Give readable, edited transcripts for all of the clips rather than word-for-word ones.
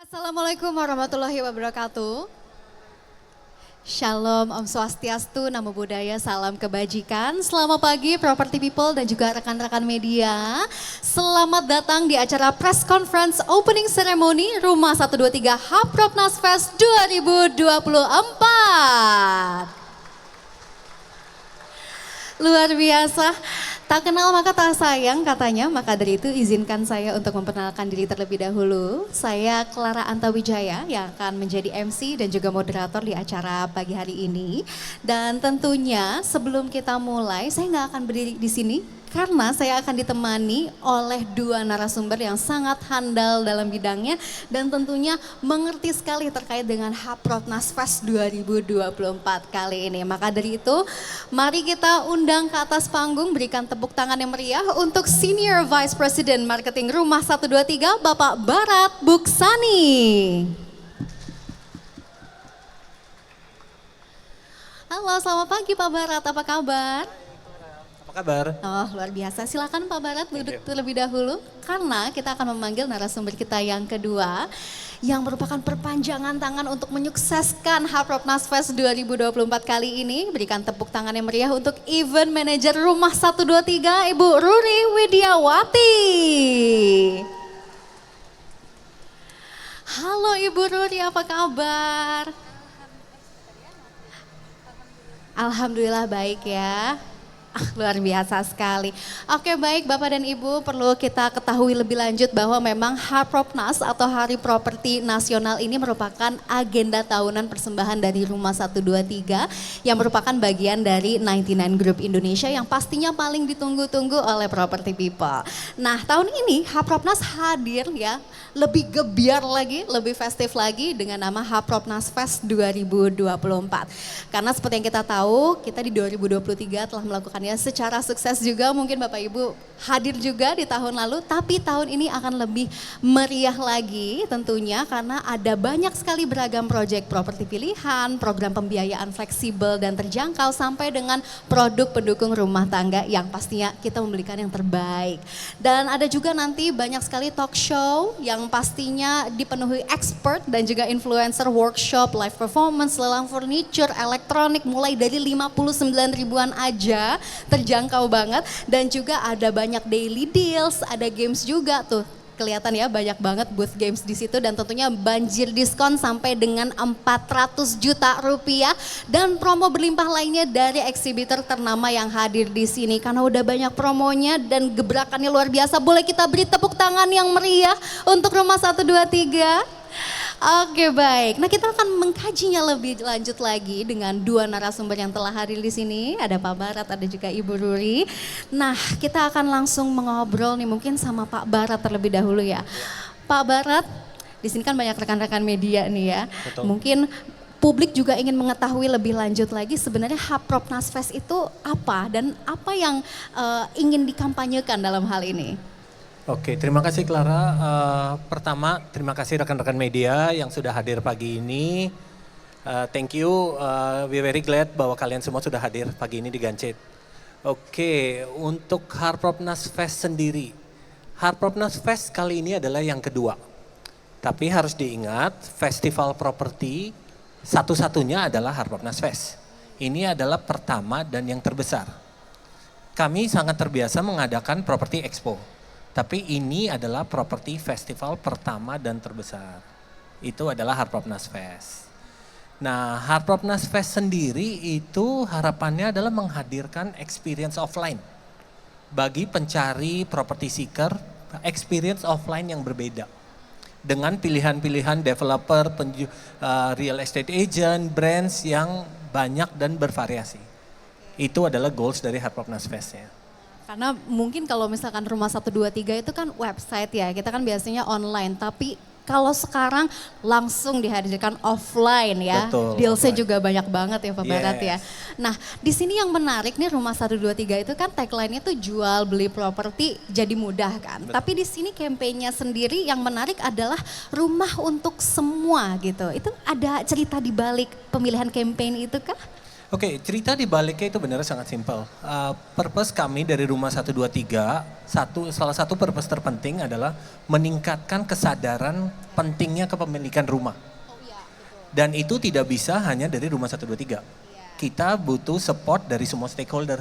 Assalamualaikum warahmatullahi wabarakatuh. Shalom, Om Swastiastu, Namo Buddhaya, salam kebajikan. Selamat pagi Property People dan juga rekan-rekan media. Selamat datang di acara Press Conference Opening Ceremony Rumah 123 Hapropnas Fest 2024. Luar biasa. Tak kenal maka tak sayang katanya, maka dari itu izinkan saya untuk memperkenalkan diri terlebih dahulu. Saya Clara Antawijaya yang akan menjadi MC dan juga moderator di acara pagi hari ini. Dan tentunya sebelum kita mulai, saya nggak akan berdiri di sini karena saya akan ditemani oleh dua narasumber yang sangat handal dalam bidangnya dan tentunya mengerti sekali terkait dengan Hapropnas Fest 2024 kali ini. Maka dari itu, mari kita undang ke atas panggung, berikan tepuk tangan yang meriah untuk Senior Vice President Marketing Rumah 123, Bapak Barat Buksani. Halo, selamat pagi Pak Barat, apa kabar? Kabar? Oh, luar biasa. Silakan Pak Barat duduk terlebih dahulu karena kita akan memanggil narasumber kita yang kedua yang merupakan perpanjangan tangan untuk menyukseskan Hapropnas Fest 2024 kali ini. Berikan tepuk tangan yang meriah untuk Event Manager Rumah 123 Ibu Ruri Widiawati. Halo Ibu Ruri, apa kabar? Alhamdulillah baik ya. Luar biasa sekali. Oke baik Bapak dan Ibu, perlu kita ketahui lebih lanjut bahwa memang Hapropnas atau Hari Properti Nasional ini merupakan agenda tahunan persembahan dari Rumah 123 yang merupakan bagian dari 99 Group Indonesia yang pastinya paling ditunggu-tunggu oleh property people. Nah tahun ini Hapropnas hadir ya, lebih gebiar lagi, lebih festif lagi dengan nama Hapropnas Fest 2024. Karena seperti yang kita tahu, kita di 2023 telah melakukannya secara sukses juga, mungkin Bapak Ibu hadir juga di tahun lalu, tapi tahun ini akan lebih meriah lagi tentunya karena ada banyak sekali beragam proyek properti pilihan, program pembiayaan fleksibel dan terjangkau sampai dengan produk pendukung rumah tangga yang pastinya kita memberikan yang terbaik. Dan ada juga nanti banyak sekali talk show yang pastinya dipenuhi expert dan juga influencer, workshop, live performance, lelang furniture, elektronik mulai dari 59 ribuan aja, terjangkau banget, dan juga ada banyak daily deals, ada games juga tuh. Kelihatan ya banyak banget booth games di situ dan tentunya banjir diskon sampai dengan 400 juta rupiah dan promo berlimpah lainnya dari eksibitor ternama yang hadir di sini. Karena udah banyak promonya dan gebrakannya luar biasa, boleh kita beri tepuk tangan yang meriah untuk Rumah 123. Oke baik, nah kita akan mengkajinya lebih lanjut lagi dengan dua narasumber yang telah hadir di sini. Ada Pak Barat, ada juga Ibu Ruri. Nah kita akan langsung mengobrol nih mungkin sama Pak Barat terlebih dahulu ya. Pak Barat, di sini kan banyak rekan-rekan media nih ya. Betul. Mungkin publik juga ingin mengetahui lebih lanjut lagi sebenarnya Hapropnas Fest itu apa dan apa yang ingin dikampanyekan dalam hal ini. Oke, terima kasih Clara. Pertama, terima kasih rekan-rekan media yang sudah hadir pagi ini. Thank you, we very glad bahwa kalian semua sudah hadir pagi ini di Gancet. Oke, untuk Hapropnas Fest sendiri. Hapropnas Fest kali ini adalah yang kedua. Tapi harus diingat, festival properti satu-satunya adalah Hapropnas Fest. Ini adalah pertama dan yang terbesar. Kami sangat terbiasa mengadakan Property Expo. Tapi ini adalah properti festival pertama dan terbesar. Itu adalah Hapropnas Fest. Nah, Hapropnas Fest sendiri itu harapannya adalah menghadirkan experience offline. Bagi pencari property seeker, experience offline yang berbeda. Dengan pilihan-pilihan developer, real estate agent, brands yang banyak dan bervariasi. Itu adalah goals dari Hapropnas Fest-nya. Karena mungkin kalau misalkan Rumah 123 itu kan website ya, kita kan biasanya online, tapi kalau sekarang langsung dihadirkan offline ya. Betul. Dealsnya juga banyak banget ya Pak Barat ya. Yes. Nah di sini yang menarik nih Rumah 123 itu kan tagline-nya tuh jual beli properti jadi mudah kan. Betul. Tapi di sini campaign-nya sendiri yang menarik adalah rumah untuk semua gitu. Itu ada cerita di balik pemilihan campaign itu kah? Oke, cerita di baliknya itu benar sangat simpel. Purpose kami dari Rumah 123, salah satu purpose terpenting adalah meningkatkan kesadaran pentingnya kepemilikan rumah. Dan itu tidak bisa hanya dari Rumah 123. Kita butuh support dari semua stakeholder.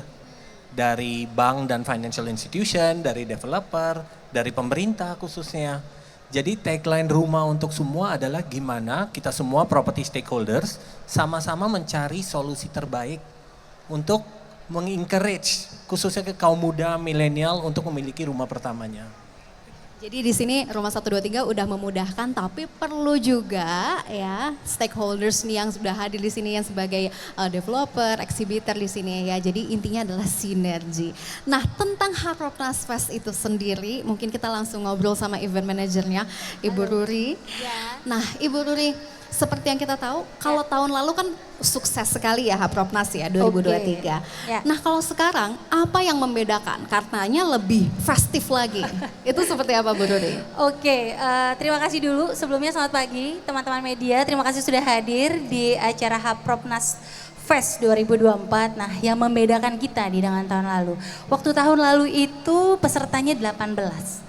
Dari bank dan financial institution, dari developer, dari pemerintah khususnya. Jadi tagline Rumah untuk Semua adalah gimana kita semua property stakeholders sama-sama mencari solusi terbaik untuk mengencourage khususnya ke kaum muda milenial untuk memiliki rumah pertamanya. Jadi di sini Rumah 123 udah memudahkan, tapi perlu juga ya stakeholders nih yang sudah hadir di sini yang sebagai developer, exhibitor di sini ya. Jadi intinya adalah sinergi. Nah, tentang Harpropnas Fest itu sendiri, mungkin kita langsung ngobrol sama event manajernya, Ibu Ruri. Ya. Nah, Ibu Ruri, seperti yang kita tahu, kalau tahun lalu kan sukses sekali ya Harpropnas ya 2023. Ya. Nah, kalau sekarang apa yang membedakan? Karenanya lebih festif lagi. Itu seperti apa Bu Ruri? Oke, terima kasih dulu sebelumnya, selamat pagi teman-teman media. Terima kasih sudah hadir di acara Harpropnas Fest 2024. Nah, yang membedakan kita dengan tahun lalu. Waktu tahun lalu itu pesertanya 18.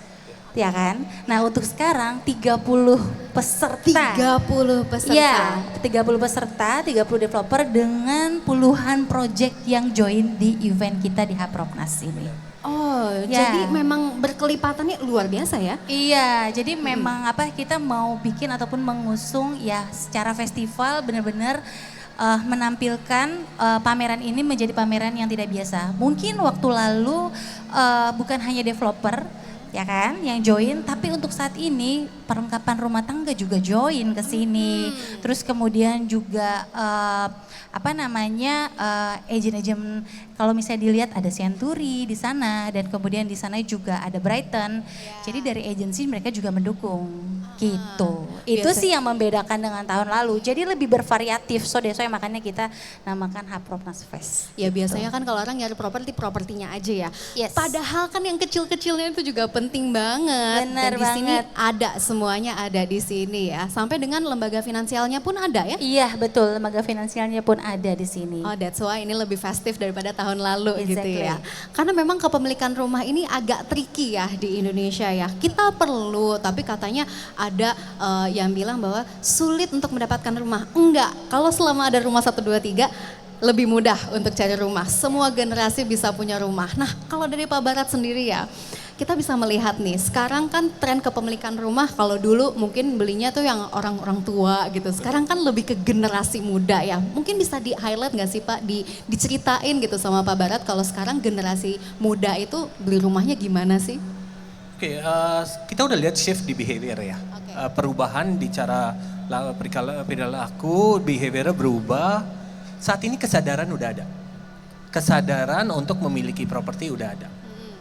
Ya kan? Nah, untuk sekarang 30 peserta. 30 peserta. Iya, 30 peserta, 30 developer dengan puluhan project yang join di event kita di Harpropnas ini. Oh, Ya. jadi memang berkelipatannya luar biasa ya? Iya, jadi memang kita mau bikin ataupun mengusung ya secara festival benar-benar menampilkan pameran ini menjadi pameran yang tidak biasa. Mungkin waktu lalu bukan hanya developer ya kan yang join, tapi untuk saat ini perlengkapan rumah tangga juga join ke sini. Terus kemudian juga agent-agent, kalau misalnya dilihat ada Century di sana, dan kemudian di sana juga ada Brighton. Jadi dari agensi mereka juga mendukung gitu. Itu biasa. sih yang membedakan dengan tahun lalu. Jadi lebih bervariatif, so that's why makanya kita namakan Harpropnas Fest. Ya biasanya kan kalau orang nyari propertinya aja ya. Yes. Padahal kan yang kecil-kecilnya itu juga penting banget. Bener Dan di sini banget. ada, semuanya ada di sini ya. Sampai dengan lembaga finansialnya pun ada ya. Iya betul, lembaga finansialnya pun ada di sini. Oh, that's why ini lebih festif daripada tahun lalu gitu Exactly. ya. Karena memang kepemilikan rumah ini agak tricky ya di Indonesia ya. Kita perlu, tapi katanya ada yang bilang bahwa sulit untuk mendapatkan rumah. Enggak, kalau selama ada Rumah 123 lebih mudah untuk cari rumah. Semua generasi bisa punya rumah. Nah, kalau dari Pak Barat sendiri ya, kita bisa melihat nih, sekarang kan tren kepemilikan rumah, kalau dulu mungkin belinya tuh yang orang-orang tua gitu. Sekarang kan lebih ke generasi muda ya. Mungkin bisa di-highlight nggak sih Pak, diceritain gitu sama Pak Barat kalau sekarang generasi muda itu beli rumahnya gimana sih? Oke, kita udah lihat shift di behavior ya. Oke. Perubahan di cara perilaku, behavior berubah. Saat ini kesadaran udah ada. Kesadaran untuk memiliki properti udah ada.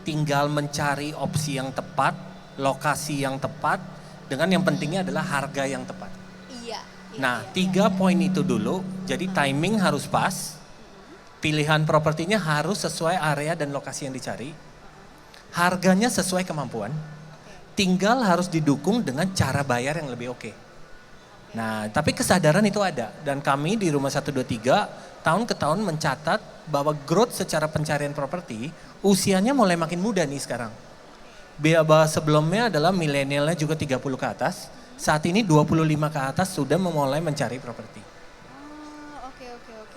Tinggal mencari opsi yang tepat, lokasi yang tepat, dengan yang pentingnya adalah harga yang tepat. Iya. Nah, 3 poin itu dulu. Jadi timing harus pas. Pilihan propertinya harus sesuai area dan lokasi yang dicari. Harganya sesuai kemampuan. Tinggal harus didukung dengan cara bayar yang lebih oke. Nah, tapi kesadaran itu ada. Dan kami di Rumah 123 tahun ke tahun mencatat bahwa growth secara pencarian properti usianya mulai makin muda nih sekarang. Bahwa sebelumnya adalah milenialnya juga 30 ke atas. Saat ini 25 ke atas sudah memulai mencari properti. Oke.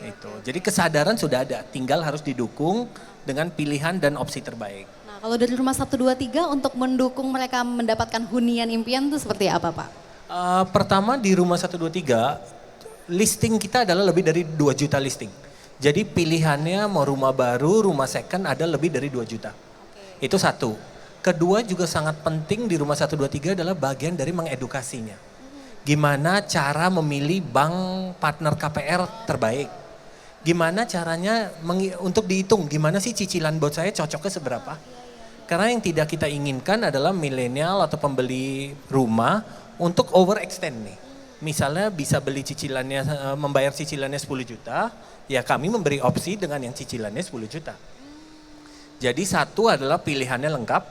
Itu. Jadi kesadaran sudah ada, tinggal harus didukung dengan pilihan dan opsi terbaik. Nah, kalau dari Rumah 123 untuk mendukung mereka mendapatkan hunian impian itu seperti apa Pak? Pertama di Rumah 123, listing kita adalah lebih dari 2 juta listing. Jadi pilihannya mau rumah baru, rumah second ada lebih dari 2 juta. Itu satu. Kedua juga sangat penting di Rumah 123 adalah bagian dari mengedukasinya. Gimana cara memilih bank partner KPR terbaik. Gimana caranya untuk dihitung, gimana sih cicilan buat saya cocoknya seberapa. Karena yang tidak kita inginkan adalah milenial atau pembeli rumah untuk overextend nih. Misalnya bisa beli cicilannya, membayar cicilannya 10 juta, ya kami memberi opsi dengan yang cicilannya 10 juta. Jadi satu adalah pilihannya lengkap,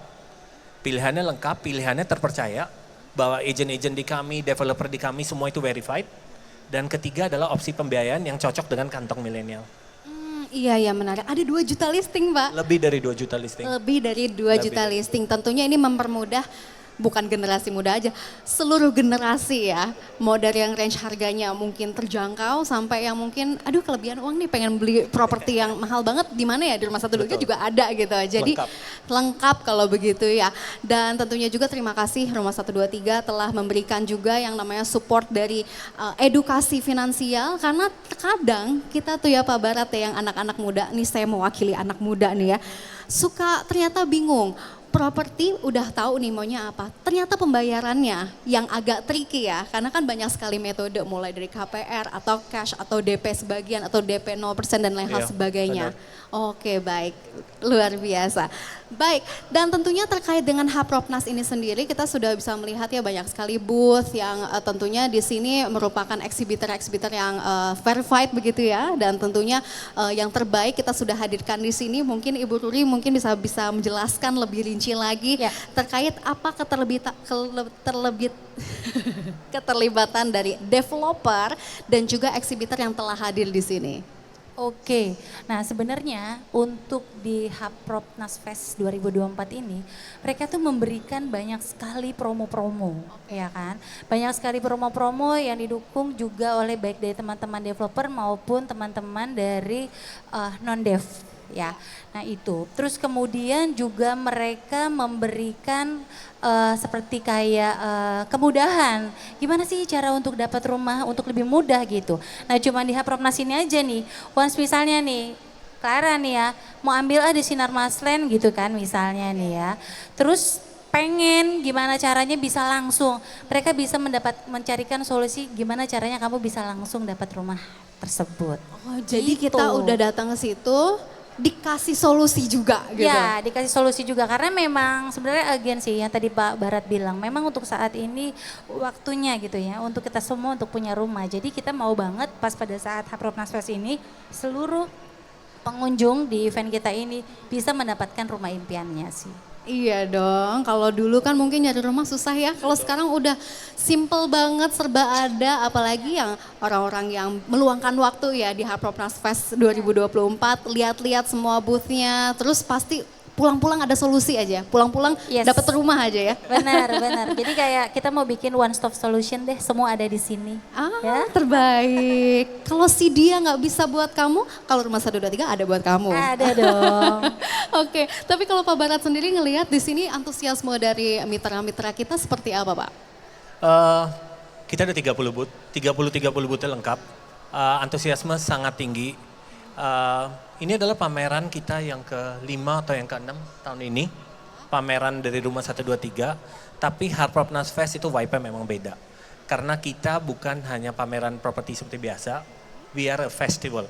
pilihannya terpercaya, bahwa agent-agent di kami, developer di kami semua itu verified. Dan ketiga adalah opsi pembiayaan yang cocok dengan kantong milenial. Iya menarik. Ada 2 juta listing Pak. Lebih dari 2 juta listing. Lebih dari 2 juta listing. Tentunya ini mempermudah bukan generasi muda aja, seluruh generasi ya. Mau dari yang range harganya mungkin terjangkau sampai yang mungkin aduh kelebihan uang nih pengen beli properti yang mahal banget di mana ya, di Rumah 123 juga ada gitu. Jadi lengkap kalau begitu ya. Dan tentunya juga terima kasih Rumah 123 telah memberikan juga yang namanya support dari edukasi finansial, karena terkadang kita tuh ya Pak Barat ya, yang anak-anak muda, nih saya mewakili anak muda nih ya, suka ternyata bingung. Properti udah tahu nih maunya apa, ternyata pembayarannya yang agak tricky ya, karena kan banyak sekali metode mulai dari KPR atau cash atau DP sebagian atau DP 0% dan lain hal sebagainya. Oke baik, luar biasa. Baik, dan tentunya terkait dengan Hapropnas ini sendiri kita sudah bisa melihat ya banyak sekali booth yang tentunya di sini merupakan eksibitor-eksibitor yang verified begitu ya, dan tentunya yang terbaik kita sudah hadirkan di sini. Mungkin Ibu Ruri mungkin bisa menjelaskan lebih rinci lagi terkait apa keterlibatan dari developer dan juga eksibitor yang telah hadir di sini. Oke, nah sebenarnya untuk di Hapropnas Fest 2024 ini, mereka tuh memberikan banyak sekali promo-promo, ya kan? Banyak sekali promo-promo yang didukung juga oleh baik dari teman-teman developer maupun teman-teman dari non-dev, ya. Nah itu, terus kemudian juga mereka memberikan seperti kayak kemudahan. Gimana sih cara untuk dapat rumah untuk lebih mudah gitu. Nah cuma di Hapropnas ini aja nih, once misalnya nih, Clara nih ya, mau ambil di Sinar Maslen gitu kan misalnya nih ya. Terus pengen gimana caranya bisa langsung, mereka bisa mencarikan solusi gimana caranya kamu bisa langsung dapat rumah tersebut. Oh jadi kita udah datang ke situ, dikasih solusi juga gitu. Ya, dikasih solusi juga karena memang sebenarnya agensi yang tadi Pak Barat bilang memang untuk saat ini waktunya gitu ya untuk kita semua untuk punya rumah. Jadi kita mau banget pas pada saat Hapropnas Fest ini seluruh pengunjung di event kita ini bisa mendapatkan rumah impiannya sih. Iya dong, kalau dulu kan mungkin nyari rumah susah ya, kalau sekarang udah simple banget, serba ada, apalagi yang orang-orang yang meluangkan waktu ya di Hapropnas Fest 2024, lihat-lihat semua boothnya, terus pasti pulang-pulang ada solusi aja, pulang-pulang dapat rumah aja ya. Benar, benar. Jadi kayak kita mau bikin one stop solution deh, semua ada di sini. Ya? Terbaik. Kalau si dia nggak bisa buat kamu, kalau Rumah 123 ada buat kamu. Ada dong. Oke, tapi kalau Pak Barat sendiri ngelihat di sini antusiasme dari mitra-mitra kita seperti apa Pak? Kita ada 30 booth, 30 boothnya lengkap. Antusiasme sangat tinggi. Ini adalah pameran kita yang ke-5 atau yang ke-6 tahun ini. Pameran dari Rumah 123, tapi Hapropnas Fest itu vibe-nya memang beda. Karena kita bukan hanya pameran properti seperti biasa, we are a festival.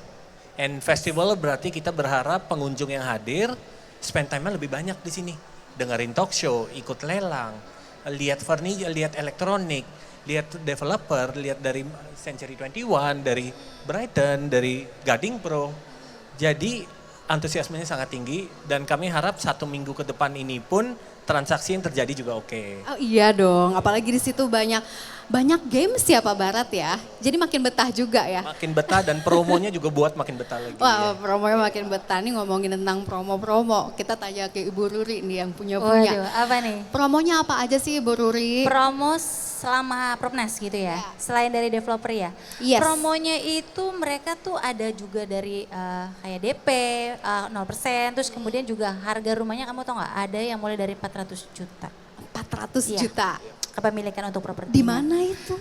And festival berarti kita berharap pengunjung yang hadir spend time-nya lebih banyak di sini. Dengerin talk show, ikut lelang, lihat furniture, lihat elektronik, lihat developer, lihat dari Century 21, dari Brighton, dari Gading Pro. Jadi antusiasmenya sangat tinggi dan kami harap 1 minggu ke depan ini pun transaksi yang terjadi juga oke. Oh iya dong, apalagi di situ banyak games ya Pak Barat ya. Jadi makin betah juga ya. Makin betah dan promonya juga buat makin betah lagi. Wah, promonya makin betah. Nih ngomongin tentang promo-promo, kita tanya ke Ibu Ruri nih yang punya. Waduh, apa nih? Promonya apa aja sih Ibu Ruri? Promo selama Hapropnas gitu ya, selain dari developer ya. Yes. Promonya itu mereka tuh ada juga dari kayak DP 0%, terus kemudian juga harga rumahnya kamu tau nggak? Ada yang mulai dari 400 juta. 400 juta. Kepemilikan untuk properti. Di mana itu?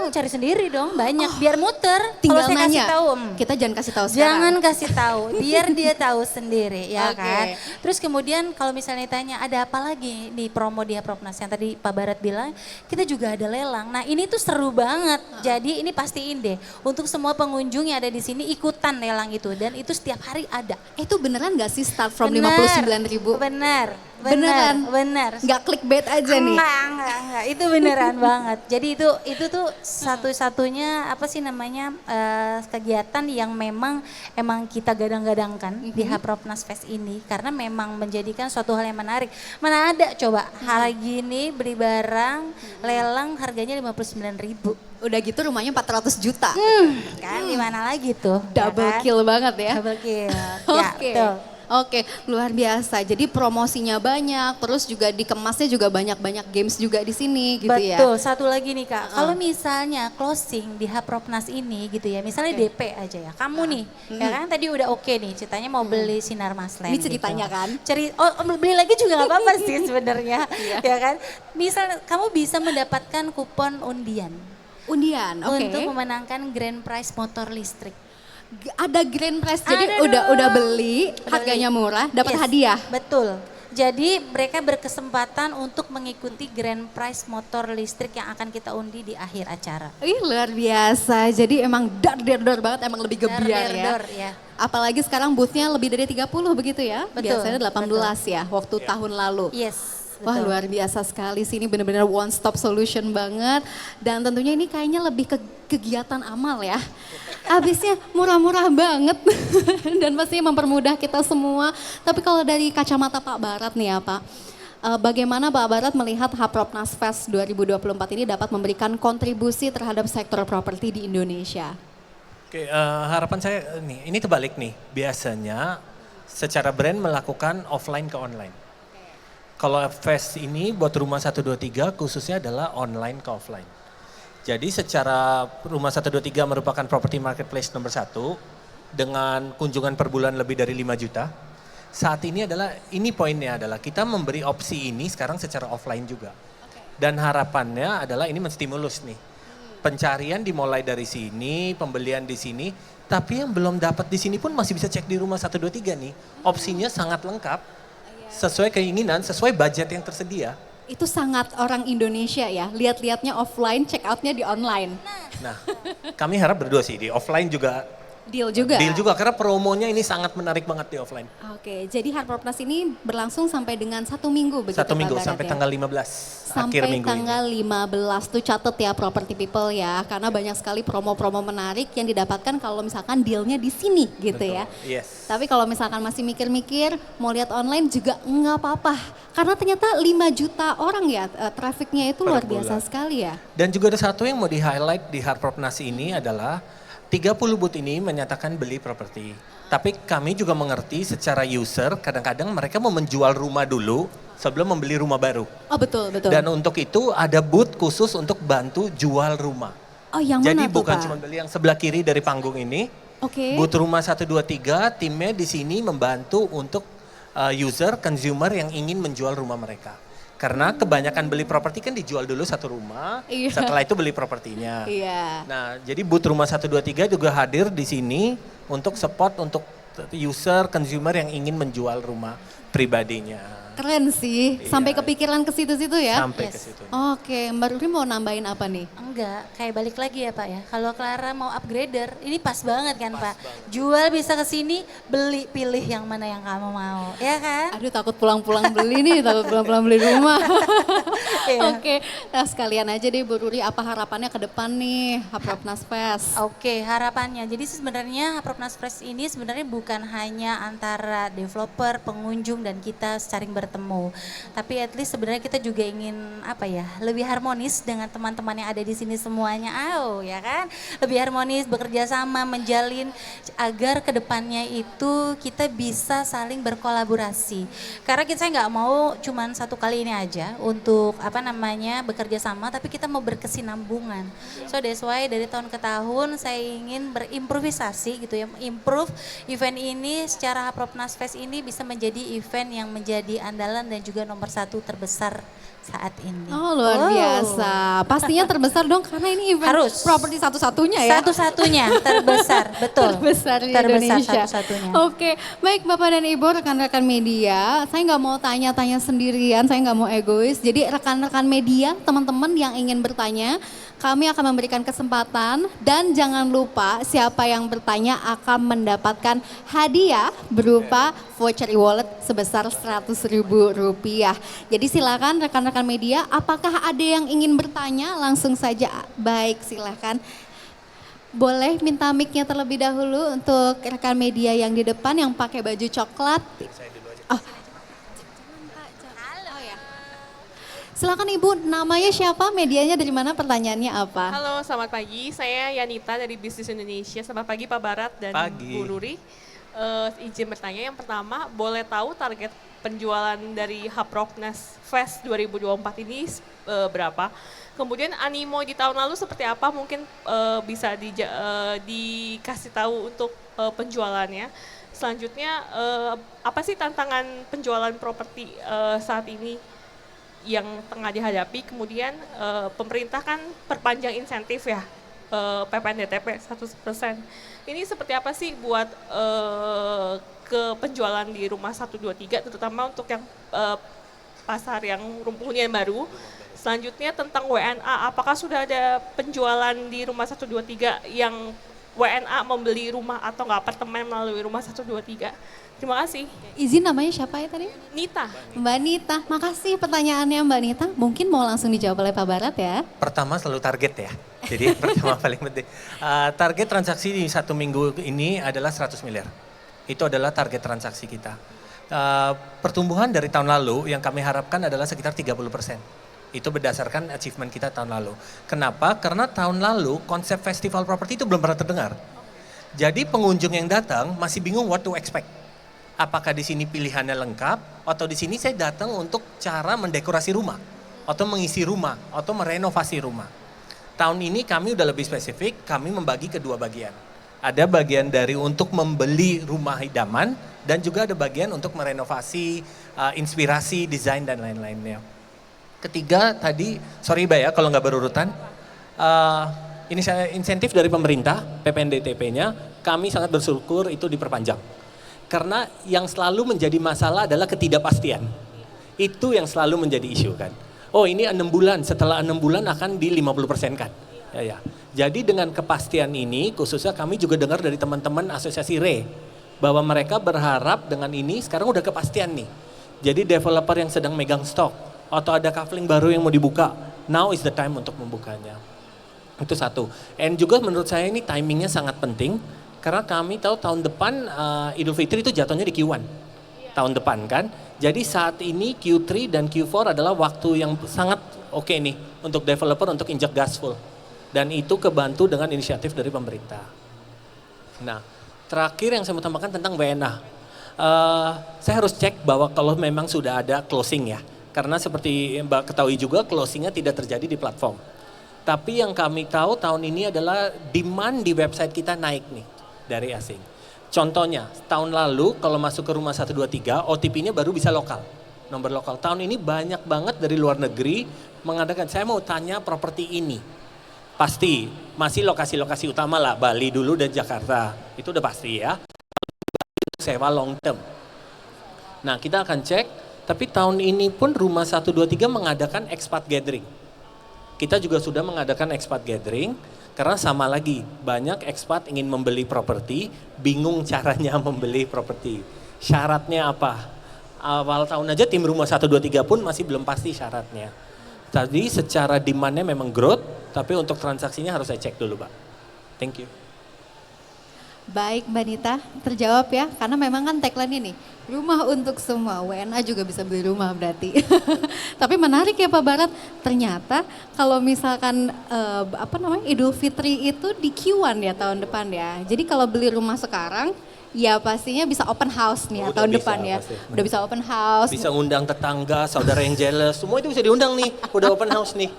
Cari sendiri dong, banyak biar muter. Tinggal Kalau saya nanya. kasih tahu, Kita jangan kasih tahu sekarang. jangan kasih tahu, biar dia tahu sendiri ya Oke. kan. Terus kemudian kalau misalnya tanya ada apa lagi di promo di Hapropnas yang tadi Pak Barat bilang, kita juga ada lelang. Nah ini tuh seru banget. Jadi ini pastiin deh untuk semua pengunjung yang ada di sini ikutan lelang itu dan itu setiap hari ada. Itu beneran gak sih start from Bener, 59.000? Beneran. Gak clickbait aja nih? Enggak. Itu beneran banget. Jadi itu tuh satu-satunya apa sih namanya kegiatan yang emang kita gadang-gadangkan di Hapropnas Fest ini karena memang menjadikan suatu hal yang menarik. Mana ada coba hari gini beli barang lelang harganya 59.000. Udah gitu rumahnya 400 juta. Kan di mana lagi tuh? ya Double kan? kill banget ya. Double kill. Ya, Oke. betul. Oke, luar biasa. Jadi promosinya banyak, terus juga dikemasnya juga banyak-banyak games juga di sini gitu ya. Betul, satu lagi nih Kak, kalau misalnya closing di Hapropnas ini gitu ya, misalnya Oke. DP aja ya, kamu nih, ya kan tadi udah oke nih, ceritanya mau beli Sinar Maslen. Ini ceritanya kan? Beli lagi juga nggak apa-apa sih sebenarnya, Iya. ya kan? Misal kamu bisa mendapatkan kupon undian Undian, oke. untuk memenangkan grand prize motor listrik. Ada grand prize, jadi Ada udah dong. beli, Udah harganya beli. murah, dapat Yes, hadiah. Betul. Jadi mereka berkesempatan untuk mengikuti grand prize motor listrik yang akan kita undi di akhir acara. Ih, luar biasa. Jadi emang dar banget, emang lebih gebiar ya. Dar, ya. Apalagi sekarang boothnya lebih dari 30 begitu ya. Betul, Biasanya 18 ya waktu tahun lalu. Yes. Wah, betul. luar biasa sekali sih, ini benar-benar one stop solution banget. Dan tentunya ini kayaknya lebih ke kegiatan amal ya. Habisnya murah-murah banget dan pasti mempermudah kita semua. Tapi kalau dari kacamata Pak Barat nih ya Pak, bagaimana Pak Barat melihat Hapropnas Fest 2024 ini dapat memberikan kontribusi terhadap sektor properti di Indonesia? Oke, harapan saya nih, ini terbalik nih. Biasanya secara brand melakukan offline ke online. Kalau Fest ini buat Rumah 123 khususnya adalah online ke offline. Jadi secara Rumah 123 merupakan property marketplace nomor 1 dengan kunjungan per bulan lebih dari 5 juta. Saat ini ini poinnya adalah kita memberi opsi ini sekarang secara offline juga. Dan harapannya adalah ini menstimulus nih. Pencarian dimulai dari sini, pembelian di sini, tapi yang belum dapat di sini pun masih bisa cek di Rumah 123 nih. Opsinya sangat lengkap. Sesuai keinginan, sesuai budget yang tersedia. Itu sangat orang Indonesia ya, lihat-lihatnya offline, check outnya di online. Nah, kami harap berdua sih di offline juga. Deal juga? Deal juga, karena promonya ini sangat menarik banget di offline. Oke, jadi Hapropnas ini berlangsung sampai dengan 1 minggu begitu Satu Pak minggu Barat sampai ya? tanggal 15 akhir Sampai minggu tanggal ini. 15 tuh catet ya property people ya, karena banyak sekali promo-promo menarik yang didapatkan kalau misalkan dealnya di sini gitu Betul, ya. yes. Tapi kalau misalkan masih mikir-mikir mau lihat online juga nggak apa-apa, karena ternyata 5 juta orang ya trafficnya itu Per luar biasa bulan. sekali ya. Dan juga ada satu yang mau di highlight di Hapropnas ini adalah 30 booth ini menyatakan beli properti. Tapi kami juga mengerti secara user kadang-kadang mereka mau menjual rumah dulu sebelum membeli rumah baru. Oh betul, betul. Dan untuk itu ada booth khusus untuk bantu jual rumah. Oh yang Jadi mana tuh bukan Pak? cuma beli yang sebelah kiri dari panggung ini. Oke. Booth Rumah 123 timnya di sini membantu untuk user, consumer yang ingin menjual rumah mereka. Karena kebanyakan beli properti kan dijual dulu satu rumah, Iya. setelah itu beli propertinya. Iya. Nah, jadi booth Rumah 123 juga hadir di sini untuk support untuk user, consumer yang ingin menjual rumah pribadinya. Keren sih, sampai Iya. kepikiran ke situ-situ ya. Sampai Yes. ke situ. Oke, Mbak Ruri mau nambahin apa nih? Enggak, kayak balik lagi ya Pak ya. Kalau Clara mau upgrader, ini pas banget kan Pak. Jual bisa ke sini, beli pilih yang mana yang kamu mau, ya kan? Aduh takut pulang-pulang beli nih, takut pulang-pulang beli rumah. Iya. Oke, nah sekalian aja deh Bu Ruri, apa harapannya ke depan nih Hapropnas Fest? Oke, harapannya. Jadi sebenarnya Hapropnas Fest ini sebenarnya bukan hanya antara developer, pengunjung dan kita saling bertemu. Tapi at least sebenarnya kita juga ingin apa ya, lebih harmonis dengan teman-teman yang ada di sini semuanya. Ya kan? Lebih harmonis, bekerja sama, menjalin agar kedepannya itu kita bisa saling berkolaborasi. Karena kita nggak mau cuman satu kali ini aja untuk apa namanya bekerja sama, tapi kita mau berkesinambungan. So that's why dari tahun ke tahun saya ingin berimprovisasi gitu ya, improve event ini secara Hapropnas Fest ini bisa menjadi event yang menjadi andalan dan juga nomor 1 terbesar saat ini. Oh luar Wow. biasa, pastinya terbesar dong karena ini event Harus. properti satu-satunya ya. Satu-satunya terbesar, betul. Terbesar di Terbesar Indonesia. satu-satunya. Oke, baik Bapak dan Ibu rekan-rekan media, saya nggak mau tanya-tanya sendirian, saya nggak mau egois. Jadi rekan-rekan media, teman-teman yang ingin bertanya, kami akan memberikan kesempatan dan jangan lupa siapa yang bertanya akan mendapatkan hadiah berupa voucher e-wallet sebesar Rp100.000. Jadi silakan rekan-rekan media, apakah ada yang ingin bertanya? Langsung saja, baik silakan. Boleh minta mic-nya terlebih dahulu untuk rekan media yang di depan yang pakai baju coklat. Oh. Silakan Ibu, namanya siapa, medianya dari mana, pertanyaannya apa? Halo, selamat pagi. Saya Yanita dari Bisnis Indonesia. Selamat pagi Pak Barat dan Pagi. Bu Nuri. Izin bertanya, yang pertama, boleh tahu target penjualan dari Haproknas Fest 2024 ini berapa? Kemudian animo di tahun lalu seperti apa? Mungkin bisa dikasih tahu untuk penjualannya. Selanjutnya, apa sih tantangan penjualan properti saat ini yang tengah dihadapi? Kemudian pemerintah kan perpanjang insentif ya, PPN DTP 100%. Ini seperti apa sih buat ke penjualan di rumah 123, terutama untuk yang pasar yang hunian baru. Selanjutnya tentang WNA, apakah sudah ada penjualan di rumah 123 yang WNA membeli rumah atau nggak apartemen melalui rumah 123? Terima kasih. Izin, namanya siapa ya tadi? Nita. Mbak Nita, makasih pertanyaannya Mbak Nita. Mungkin mau langsung dijawab oleh Pak Barat ya. Pertama selalu target ya. Jadi pertama paling penting. Target transaksi di 1 minggu ini adalah 100 miliar. Itu adalah target transaksi kita. Pertumbuhan dari tahun lalu yang kami harapkan adalah sekitar 30%. Itu berdasarkan achievement kita tahun lalu. Kenapa? Karena tahun lalu konsep festival properti itu belum pernah terdengar. Jadi pengunjung yang datang masih bingung what to expect. Apakah di sini pilihannya lengkap atau di sini saya datang untuk cara mendekorasi rumah atau mengisi rumah atau merenovasi rumah. Tahun ini kami udah lebih spesifik, kami membagi kedua bagian. Ada bagian dari untuk membeli rumah idaman dan juga ada bagian untuk merenovasi, inspirasi, desain dan lain-lainnya. Ketiga tadi, sorry Mbak ya kalau nggak berurutan, ini saya insentif dari pemerintah, PPNDTP-nya, kami sangat bersyukur itu diperpanjang. Karena yang selalu menjadi masalah adalah ketidakpastian. Itu yang selalu menjadi isu kan. Oh ini 6 bulan, setelah 6 bulan akan di 50% kan. Ya. Jadi dengan kepastian ini, khususnya kami juga dengar dari teman-teman asosiasi RE, bahwa mereka berharap dengan ini sekarang udah kepastian nih. Jadi developer yang sedang megang stok, atau ada kafling baru yang mau dibuka, now is the time untuk membukanya. Itu satu. And juga menurut saya ini timingnya sangat penting, karena kami tahu tahun depan Idul Fitri itu jatuhnya di Q1. Tahun depan kan. Jadi saat ini Q3 dan Q4 adalah waktu yang sangat oke nih untuk developer untuk injek gas full. Dan itu kebantu dengan inisiatif dari pemerintah. Nah, terakhir yang saya mau tambahkan tentang WNA. Saya harus cek bahwa kalau memang sudah ada closing ya. Karena seperti Mbak ketahui juga closingnya tidak terjadi di platform. Tapi yang kami tahu tahun ini adalah demand di website kita naik nih dari asing. Contohnya, tahun lalu kalau masuk ke rumah 123, OTP-nya baru bisa lokal, nomor lokal. Tahun ini banyak banget dari luar negeri mengadakan, saya mau tanya properti ini. Pasti, masih lokasi-lokasi utama lah, Bali dulu dan Jakarta. Itu udah pasti ya. Sewa long term. Nah kita akan cek, tapi tahun ini pun rumah 123 mengadakan expat gathering. Kita juga sudah mengadakan expat gathering, karena sama lagi, banyak ekspat ingin membeli properti, bingung caranya membeli properti. Syaratnya apa? Awal tahun aja tim rumah 123 pun masih belum pasti syaratnya. Tadi secara demand-nya memang growth, tapi untuk transaksinya harus saya cek dulu Pak. Thank you. Baik Mbak Nita, terjawab ya, karena memang kan tagline ini, rumah untuk semua, WNA juga bisa beli rumah berarti. Tapi menarik ya Pak Barat, ternyata kalau misalkan Idul Fitri itu di Q1 ya tahun depan ya. Jadi kalau beli rumah sekarang, ya pastinya bisa open house nih ya, tahun depan ya. Pasti. Udah bisa open house. Bisa undang tetangga, saudara yang jealous, semua itu bisa diundang nih, udah open house nih.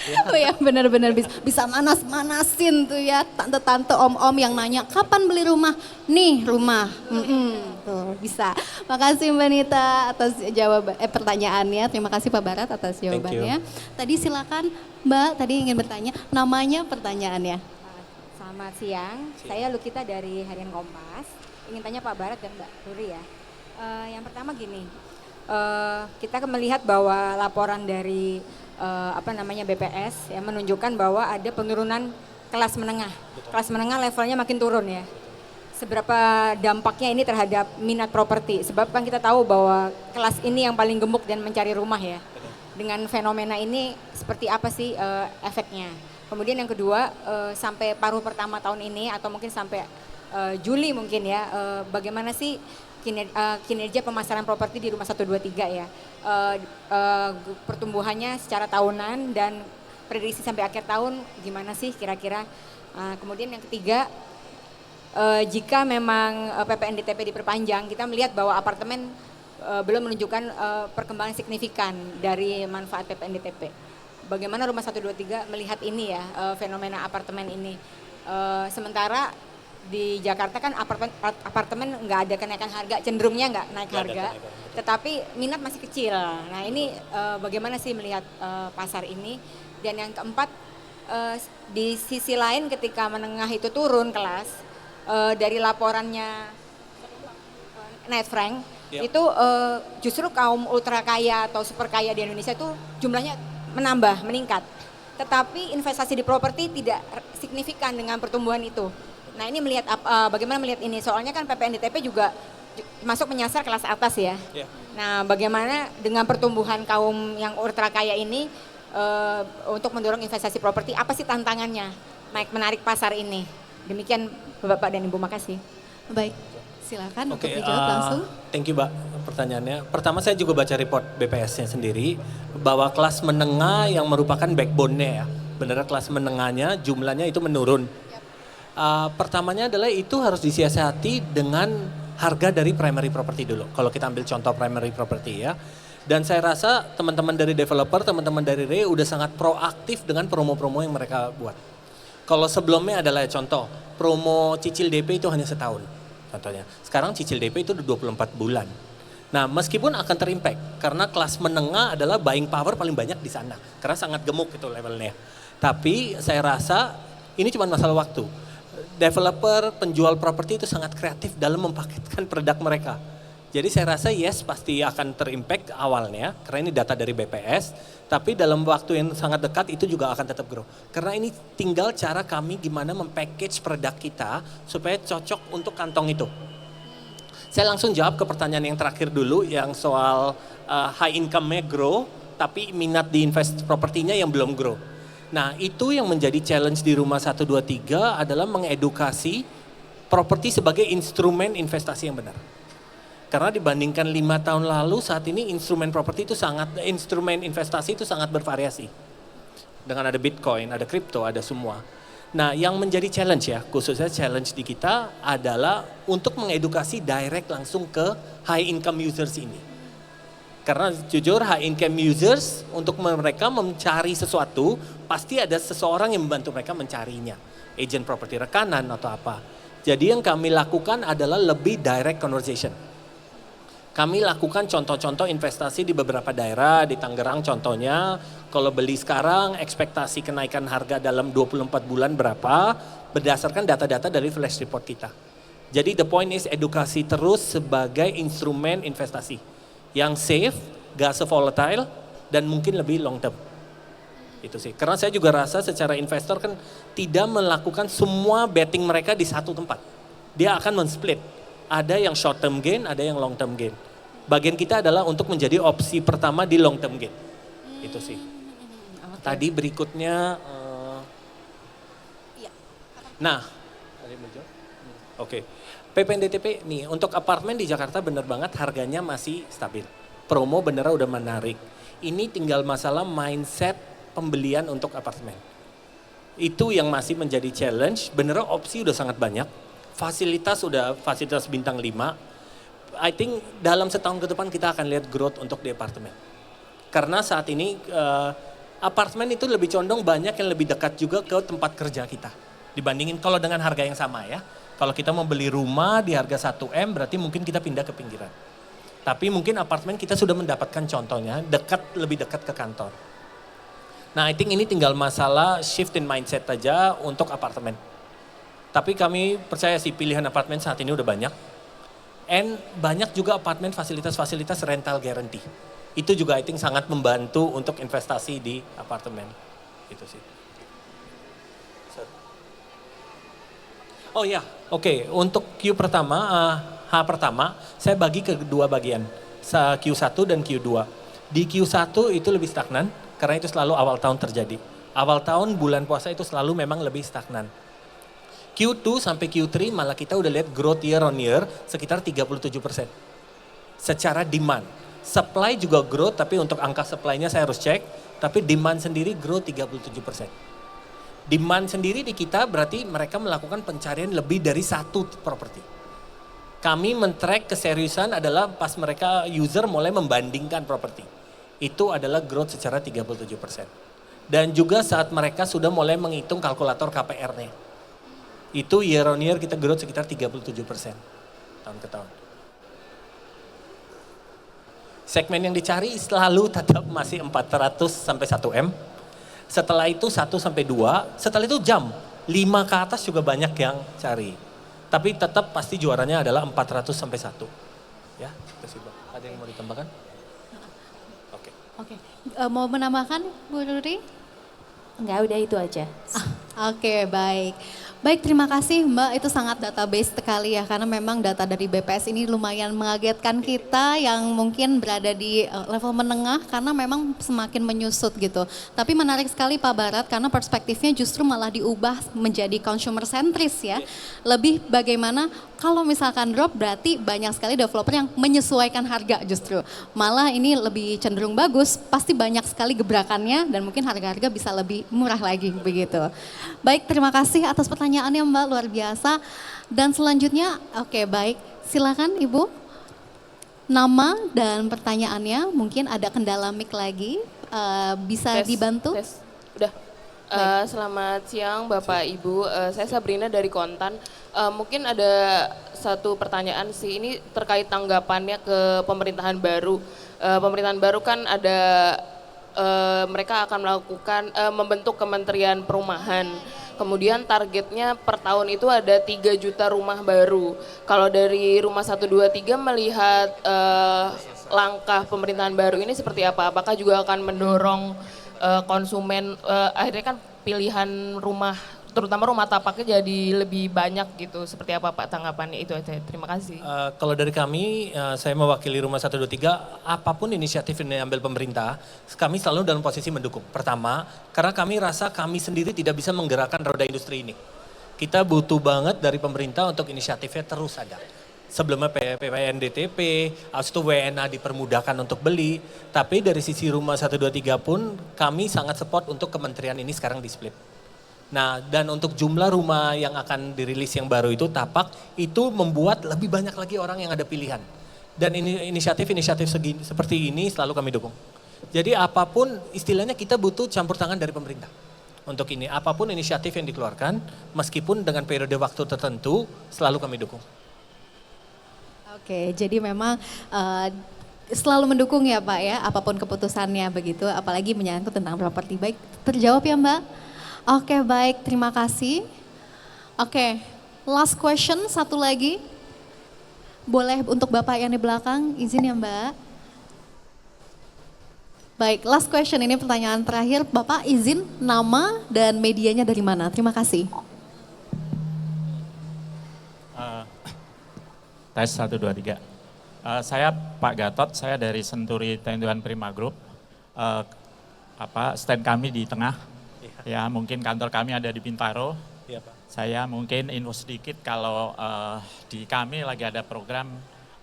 Oh ya benar-benar bisa manas-manasin tuh ya tante-tante om-om yang nanya kapan beli rumah, nih rumah, tuh bisa. Makasih Mbak Nita atas pertanyaannya, terima kasih Pak Barat atas jawabannya. Tadi silakan Mbak, tadi ingin bertanya, namanya pertanyaannya. Selamat siang, saya Lukita dari Harian Kompas, ingin tanya Pak Barat dan Mbak Nuri ya. Yang pertama gini, kita melihat bahwa laporan dari BPS ya menunjukkan bahwa ada penurunan kelas menengah. Betul. Kelas menengah levelnya makin turun ya. Seberapa dampaknya ini terhadap minat properti? Sebab kan kita tahu bahwa kelas ini yang paling gemuk dan mencari rumah ya. Betul. Dengan fenomena ini seperti apa sih efeknya? Kemudian yang kedua, sampai paruh pertama tahun ini atau mungkin sampai Juli mungkin ya, bagaimana sih kinerja pemasaran properti di rumah 123 ya. Pertumbuhannya secara tahunan dan prediksi sampai akhir tahun gimana sih kira-kira. Kemudian yang ketiga, jika memang PPNDTP diperpanjang, kita melihat bahwa apartemen belum menunjukkan perkembangan signifikan dari manfaat PPNDTP. Bagaimana rumah 123 melihat ini ya, fenomena apartemen ini. Sementara di Jakarta kan apartemen nggak ada kenaikan harga, cenderungnya nggak naik harga, tetapi minat masih kecil. Nah ini bagaimana sih melihat pasar ini? Dan yang keempat, di sisi lain ketika menengah itu turun kelas, dari laporannya Knight Frank, itu justru kaum ultra kaya atau super kaya di Indonesia itu jumlahnya meningkat. Tetapi investasi di properti tidak signifikan dengan pertumbuhan itu. Nah ini melihat bagaimana melihat ini, soalnya kan PPNDTP juga masuk menyasar kelas atas ya. Nah bagaimana dengan pertumbuhan kaum yang ultra kaya ini untuk mendorong investasi properti, apa sih tantangannya menarik pasar ini? Demikian Bapak dan Ibu, makasih. Baik, silakan Oke, untuk dijawab langsung. Thank you Mbak pertanyaannya. Pertama saya juga baca report BPS-nya sendiri bahwa kelas menengah yang merupakan backbone-nya ya. Benar kelas menengahnya jumlahnya itu menurun. Pertamanya adalah itu harus disiasati dengan harga dari primary property dulu. Kalau kita ambil contoh primary property ya. Dan saya rasa teman-teman dari developer, teman-teman dari RE udah sangat proaktif dengan promo-promo yang mereka buat. Kalau sebelumnya adalah contoh, promo cicil DP itu hanya setahun contohnya. Sekarang cicil DP itu udah 24 bulan. Nah meskipun akan terimpact, karena kelas menengah adalah buying power paling banyak di sana. Karena sangat gemuk itu levelnya. Tapi saya rasa ini cuma masalah waktu. Developer, penjual properti itu sangat kreatif dalam mempaketkan produk mereka. Jadi saya rasa yes pasti akan terimpact awalnya, karena ini data dari BPS, tapi dalam waktu yang sangat dekat itu juga akan tetap grow. Karena ini tinggal cara kami gimana mempackage produk kita supaya cocok untuk kantong itu. Saya langsung jawab ke pertanyaan yang terakhir dulu, yang soal high income-nya grow, tapi minat di invest propertinya yang belum grow. Nah itu yang menjadi challenge di rumah 123 adalah mengedukasi properti sebagai instrumen investasi yang benar. Karena dibandingkan 5 tahun lalu, saat ini instrumen investasi itu sangat bervariasi. Dengan ada Bitcoin, ada kripto, ada semua. Nah yang menjadi challenge ya, khususnya challenge di kita adalah untuk mengedukasi direct langsung ke high income users ini. Karena jujur high income users untuk mereka mencari sesuatu, pasti ada seseorang yang membantu mereka mencarinya. Agent property rekanan atau apa. Jadi yang kami lakukan adalah lebih direct conversation. Kami lakukan contoh-contoh investasi di beberapa daerah, di Tangerang contohnya, kalau beli sekarang ekspektasi kenaikan harga dalam 24 bulan berapa, berdasarkan data-data dari flash report kita. Jadi the point is edukasi terus sebagai instrumen investasi yang safe, gak se-volatile, dan mungkin lebih long term. Itu sih, karena saya juga rasa secara investor kan tidak melakukan semua betting mereka di satu tempat. Dia akan men-split. Ada yang short term gain, ada yang long term gain. Bagian kita adalah untuk menjadi opsi pertama di long term gain. Itu sih. Tadi berikutnya, nah, oke. PPNDTP nih untuk apartemen di Jakarta bener banget harganya masih stabil. Promo bener udah menarik. Ini tinggal masalah mindset pembelian untuk apartemen. Itu yang masih menjadi challenge. Bener opsi udah sangat banyak. Fasilitas bintang 5. I think dalam setahun ke depan kita akan lihat growth untuk di apartemen. Karena saat ini apartemen itu lebih condong banyak yang lebih dekat juga ke tempat kerja kita. Dibandingin kalau dengan harga yang sama ya. Kalau kita mau beli rumah di harga 1M berarti mungkin kita pindah ke pinggiran. Tapi mungkin apartemen kita sudah mendapatkan contohnya lebih dekat ke kantor. Nah I think ini tinggal masalah shift in mindset aja untuk apartemen. Tapi kami percaya sih pilihan apartemen saat ini udah banyak. And banyak juga apartemen fasilitas-fasilitas rental guarantee. Itu juga I think sangat membantu untuk investasi di apartemen. Itu sih. Oh ya, oke. Untuk Q pertama, H pertama, saya bagi ke dua bagian. Q1 dan Q2. Di Q1 itu lebih stagnan, karena itu selalu awal tahun terjadi. Awal tahun bulan puasa itu selalu memang lebih stagnan. Q2 sampai Q3 malah kita udah lihat growth year on year sekitar 37%. Secara demand. Supply juga growth, tapi untuk angka supply-nya saya harus cek. Tapi demand sendiri growth 37%. Demand sendiri di kita berarti mereka melakukan pencarian lebih dari satu properti. Kami men-track keseriusan adalah pas mereka user mulai membandingkan properti. Itu adalah growth secara 37%. Dan juga saat mereka sudah mulai menghitung kalkulator KPR-nya. Itu year on year kita growth sekitar 37% tahun ke tahun. Segmen yang dicari selalu tetap masih 400 sampai 1M. Setelah itu 1 sampai 2, setelah itu jam. 5 ke atas juga banyak yang cari. Tapi tetap pasti juaranya adalah 400 sampai 1. Ya, kasih Bang. Ada yang mau ditambahkan? Oke. Oke, mau menambahkan Bu Ruri? Enggak, udah itu aja. Oke, baik. Baik, terima kasih Mbak. Itu sangat database sekali ya, karena memang data dari BPS ini lumayan mengagetkan kita yang mungkin berada di level menengah, karena memang semakin menyusut gitu. Tapi menarik sekali Pak Barat, karena perspektifnya justru malah diubah menjadi consumer sentris ya. Lebih bagaimana kalau misalkan drop berarti banyak sekali developer yang menyesuaikan harga justru. Malah ini lebih cenderung bagus, pasti banyak sekali gebrakannya dan mungkin harga-harga bisa lebih murah lagi begitu. Baik, terima kasih atas pertanyaannya Mbak, luar biasa. Dan selanjutnya, oke baik, silakan Ibu. Nama dan pertanyaannya, mungkin ada kendala mic lagi, bisa dibantu? Tes. Udah. Selamat siang Bapak Ibu, saya Sabrina dari Kontan. Mungkin ada satu pertanyaan sih, ini terkait tanggapannya ke pemerintahan baru. Pemerintahan baru kan ada, mereka akan melakukan, membentuk Kementerian Perumahan. Kemudian targetnya per tahun itu ada 3 juta rumah baru. Kalau dari Rumah 123 melihat langkah pemerintahan baru ini seperti apa? Apakah juga akan mendorong konsumen, akhirnya kan pilihan rumah, terutama rumah tapaknya jadi lebih banyak gitu. Seperti apa Pak tanggapannya itu aja. Terima kasih. Kalau dari kami, saya mewakili Rumah 123, apapun inisiatif yang diambil pemerintah, kami selalu dalam posisi mendukung. Pertama, karena kami rasa kami sendiri tidak bisa menggerakkan roda industri ini. Kita butuh banget dari pemerintah untuk inisiatifnya terus ada. Sebelumnya PPNDTP, habis itu WNA dipermudahkan untuk beli. Tapi dari sisi Rumah 123 pun kami sangat support untuk kementerian ini sekarang di split. Nah, dan untuk jumlah rumah yang akan dirilis yang baru itu tapak, itu membuat lebih banyak lagi orang yang ada pilihan. Dan inisiatif-inisiatif seperti ini selalu kami dukung. Jadi apapun istilahnya kita butuh campur tangan dari pemerintah. Untuk ini, apapun inisiatif yang dikeluarkan, meskipun dengan periode waktu tertentu, selalu kami dukung. Oke, jadi memang selalu mendukung ya Pak ya, apapun keputusannya begitu, apalagi menyangkut tentang properti. Baik, terjawab ya Mbak? Oke, baik, terima kasih. Oke, last question, satu lagi. Boleh untuk Bapak yang di belakang, izin ya Mbak. Baik, last question, ini pertanyaan terakhir. Bapak izin nama dan medianya dari mana? Terima kasih. Tes 1, 2, 3. Saya Pak Gatot, saya dari Senturi Tenduan Prima Group. Stand kami di tengah. Ya, mungkin kantor kami ada di Bintaro. Iya, Pak. Saya mungkin info sedikit kalau di kami lagi ada program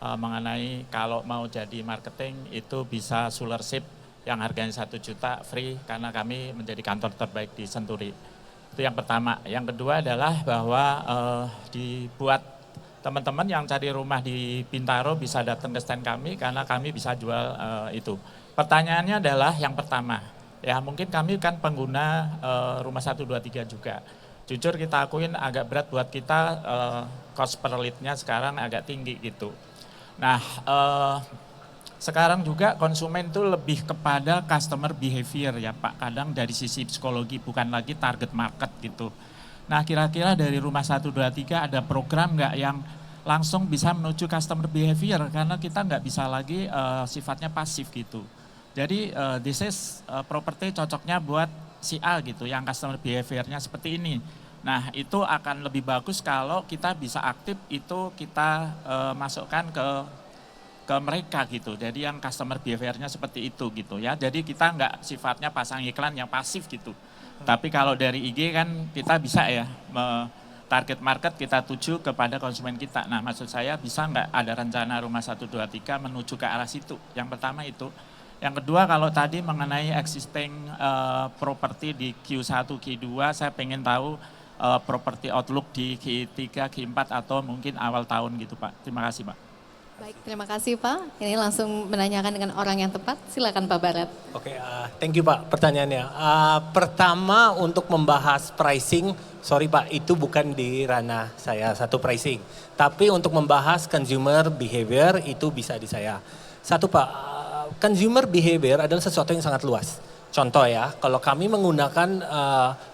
mengenai kalau mau jadi marketing itu bisa Sulership yang harganya 1 juta free karena kami menjadi kantor terbaik di Senturi. Itu yang pertama. Yang kedua adalah bahwa dibuat teman-teman yang cari rumah di Bintaro bisa datang ke stand kami karena kami bisa jual itu. Pertanyaannya adalah yang pertama, ya mungkin kami kan pengguna Rumah 123 juga. Jujur kita akuin agak berat buat kita, cost per lead-nya sekarang agak tinggi gitu. Nah sekarang juga konsumen itu lebih kepada customer behavior ya Pak, kadang dari sisi psikologi bukan lagi target market gitu. Nah kira-kira dari Rumah 123 ada program nggak yang langsung bisa menuju customer behavior karena kita nggak bisa lagi sifatnya pasif gitu. Jadi this is property cocoknya buat si A gitu yang customer behaviornya seperti ini. Nah itu akan lebih bagus kalau kita bisa aktif itu kita masukkan ke mereka gitu. Jadi yang customer behaviornya seperti itu gitu ya. Jadi kita nggak sifatnya pasang iklan yang pasif gitu. Tapi kalau dari IG kan kita bisa ya target market kita tuju kepada konsumen kita. Nah maksud saya bisa nggak ada rencana rumah 123 menuju ke arah situ. Yang pertama itu. Yang kedua kalau tadi mengenai existing property di Q1, Q2, saya pengen tahu property outlook di Q3, Q4 atau mungkin awal tahun gitu Pak. Terima kasih Pak. Baik, terima kasih Pak. Ini langsung menanyakan dengan orang yang tepat. Silakan Pak Barat. Oke, thank you Pak pertanyaannya. Pertama untuk membahas pricing, sorry Pak, itu bukan di ranah saya satu pricing. Tapi untuk membahas consumer behavior itu bisa di saya. Satu Pak, consumer behavior adalah sesuatu yang sangat luas. Contoh ya, kalau kami menggunakan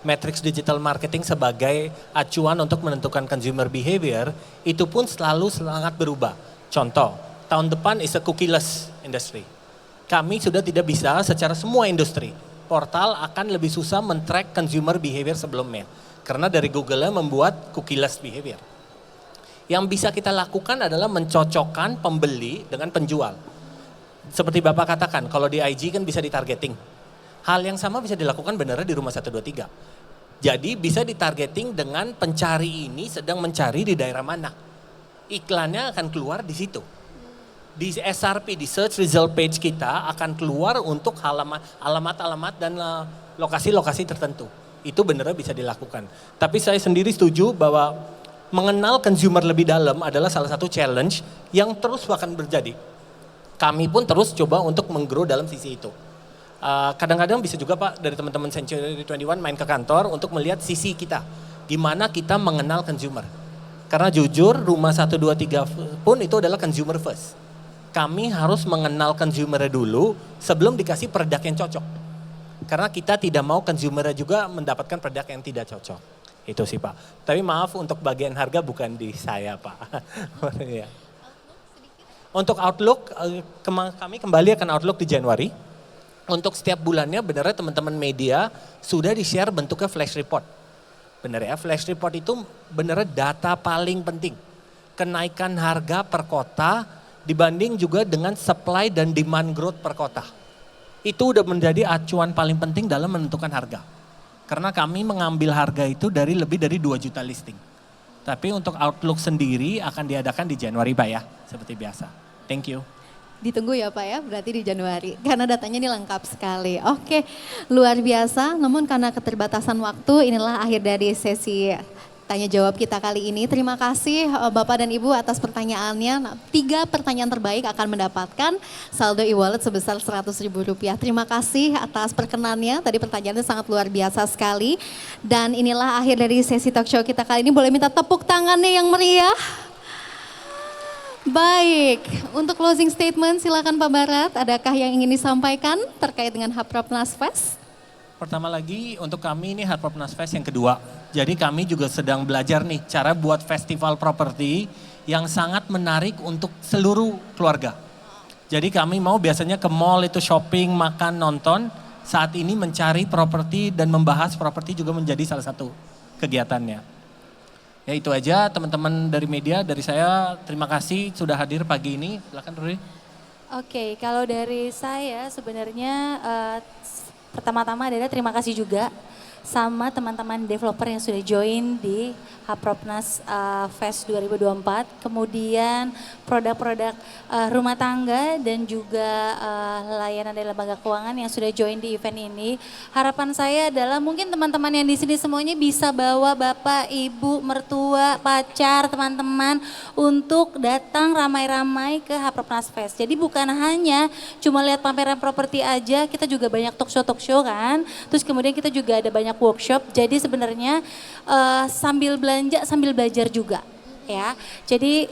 matrix digital marketing sebagai acuan untuk menentukan consumer behavior, itu pun selalu sangat berubah. Contoh, tahun depan is a cookieless industry. Kami sudah tidak bisa secara semua industri. Portal akan lebih susah men-track consumer behavior sebelumnya. Karena dari Google membuat cookieless behavior. Yang bisa kita lakukan adalah mencocokkan pembeli dengan penjual. Seperti Bapak katakan, kalau di IG kan bisa ditargeting. Hal yang sama bisa dilakukan benar di Rumah 123. Jadi bisa ditargeting dengan pencari ini sedang mencari di daerah mana. Iklannya akan keluar di situ. Di SRP, di search result page kita akan keluar untuk alamat-alamat dan lokasi-lokasi tertentu. Itu benar bisa dilakukan. Tapi saya sendiri setuju bahwa mengenal consumer lebih dalam adalah salah satu challenge yang terus akan terjadi. Kami pun terus coba untuk menggrow dalam sisi itu. Kadang-kadang bisa juga Pak dari teman-teman Century 21 main ke kantor untuk melihat sisi kita. Gimana kita mengenal consumer. Karena jujur Rumah 123 pun itu adalah consumer first. Kami harus mengenal consumer dulu sebelum dikasih produk yang cocok. Karena kita tidak mau consumer juga mendapatkan produk yang tidak cocok. Itu sih Pak. Tapi maaf untuk bagian harga bukan di saya Pak. Ya. Untuk outlook, kami kembali akan outlook di Januari. Untuk setiap bulannya benar teman-teman media sudah di-share bentuknya flash report. Benar ya, flash report itu benar data paling penting. Kenaikan harga per kota dibanding juga dengan supply dan demand growth per kota. Itu udah menjadi acuan paling penting dalam menentukan harga. Karena kami mengambil harga itu dari lebih dari 2 juta listing. Tapi untuk outlook sendiri akan diadakan di Januari Pak ya, seperti biasa. Thank you. Ditunggu ya Pak ya, berarti di Januari. Karena datanya ini lengkap sekali. Oke, luar biasa. Namun karena keterbatasan waktu, inilah akhir dari sesi tanya jawab kita kali ini. Terima kasih Bapak dan Ibu atas pertanyaannya. 3 pertanyaan terbaik akan mendapatkan saldo e-wallet sebesar Rp100.000. Terima kasih atas perkenannya. Tadi pertanyaannya sangat luar biasa sekali. Dan inilah akhir dari sesi talk show kita kali ini. Boleh minta tepuk tangannya yang meriah? Baik, untuk closing statement silakan Pak Barat. Adakah yang ingin disampaikan terkait dengan Hapropnas Fest? Pertama lagi untuk kami ini Hapropnas Fest yang kedua. Jadi kami juga sedang belajar nih cara buat festival properti yang sangat menarik untuk seluruh keluarga. Jadi kami mau biasanya ke mall itu shopping, makan, nonton. Saat ini mencari properti dan membahas properti juga menjadi salah satu kegiatannya. Ya itu aja teman-teman dari media, dari saya terima kasih sudah hadir pagi ini. Silakan Ruri. Oke, kalau dari saya sebenarnya pertama-tama adalah terima kasih juga sama teman-teman developer yang sudah join di Hapropnas Fest 2024. Kemudian produk-produk rumah tangga dan juga layanan dari lembaga keuangan yang sudah join di event ini. Harapan saya adalah mungkin teman-teman yang di sini semuanya bisa bawa bapak, ibu, mertua, pacar, teman-teman untuk datang ramai-ramai ke Hapropnas Fest. Jadi bukan hanya cuma lihat pameran properti aja, kita juga banyak talk show kan. Terus kemudian kita juga ada banyak workshop. Jadi sebenarnya sambil belanja sambil belajar juga. Ya, jadi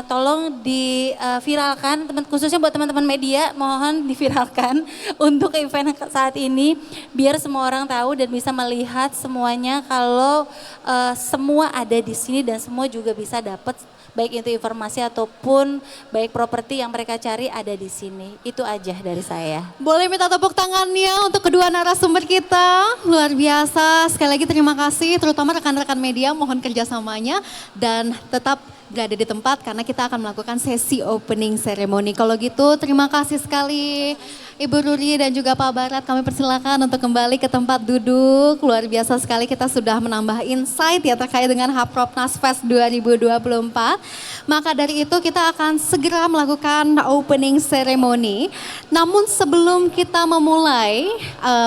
tolong diviralkan, khususnya buat teman-teman media, mohon diviralkan untuk event saat ini, biar semua orang tahu dan bisa melihat semuanya kalau semua ada di sini dan semua juga bisa dapat baik itu informasi ataupun baik properti yang mereka cari ada di sini. Itu aja dari saya. Boleh minta tepuk tangannya untuk kedua narasumber kita. Luar biasa. Sekali lagi terima kasih terutama rekan-rekan media, mohon kerjasamanya dan tetap berada di tempat karena kita akan melakukan sesi opening ceremony. Kalau gitu terima kasih sekali Ibu Ruri dan juga Pak Barat, kami persilakan untuk kembali ke tempat duduk. Luar biasa sekali kita sudah menambah insight ya terkait dengan Hapropnas Fest 2024. Maka dari itu kita akan segera melakukan opening ceremony. Namun sebelum kita memulai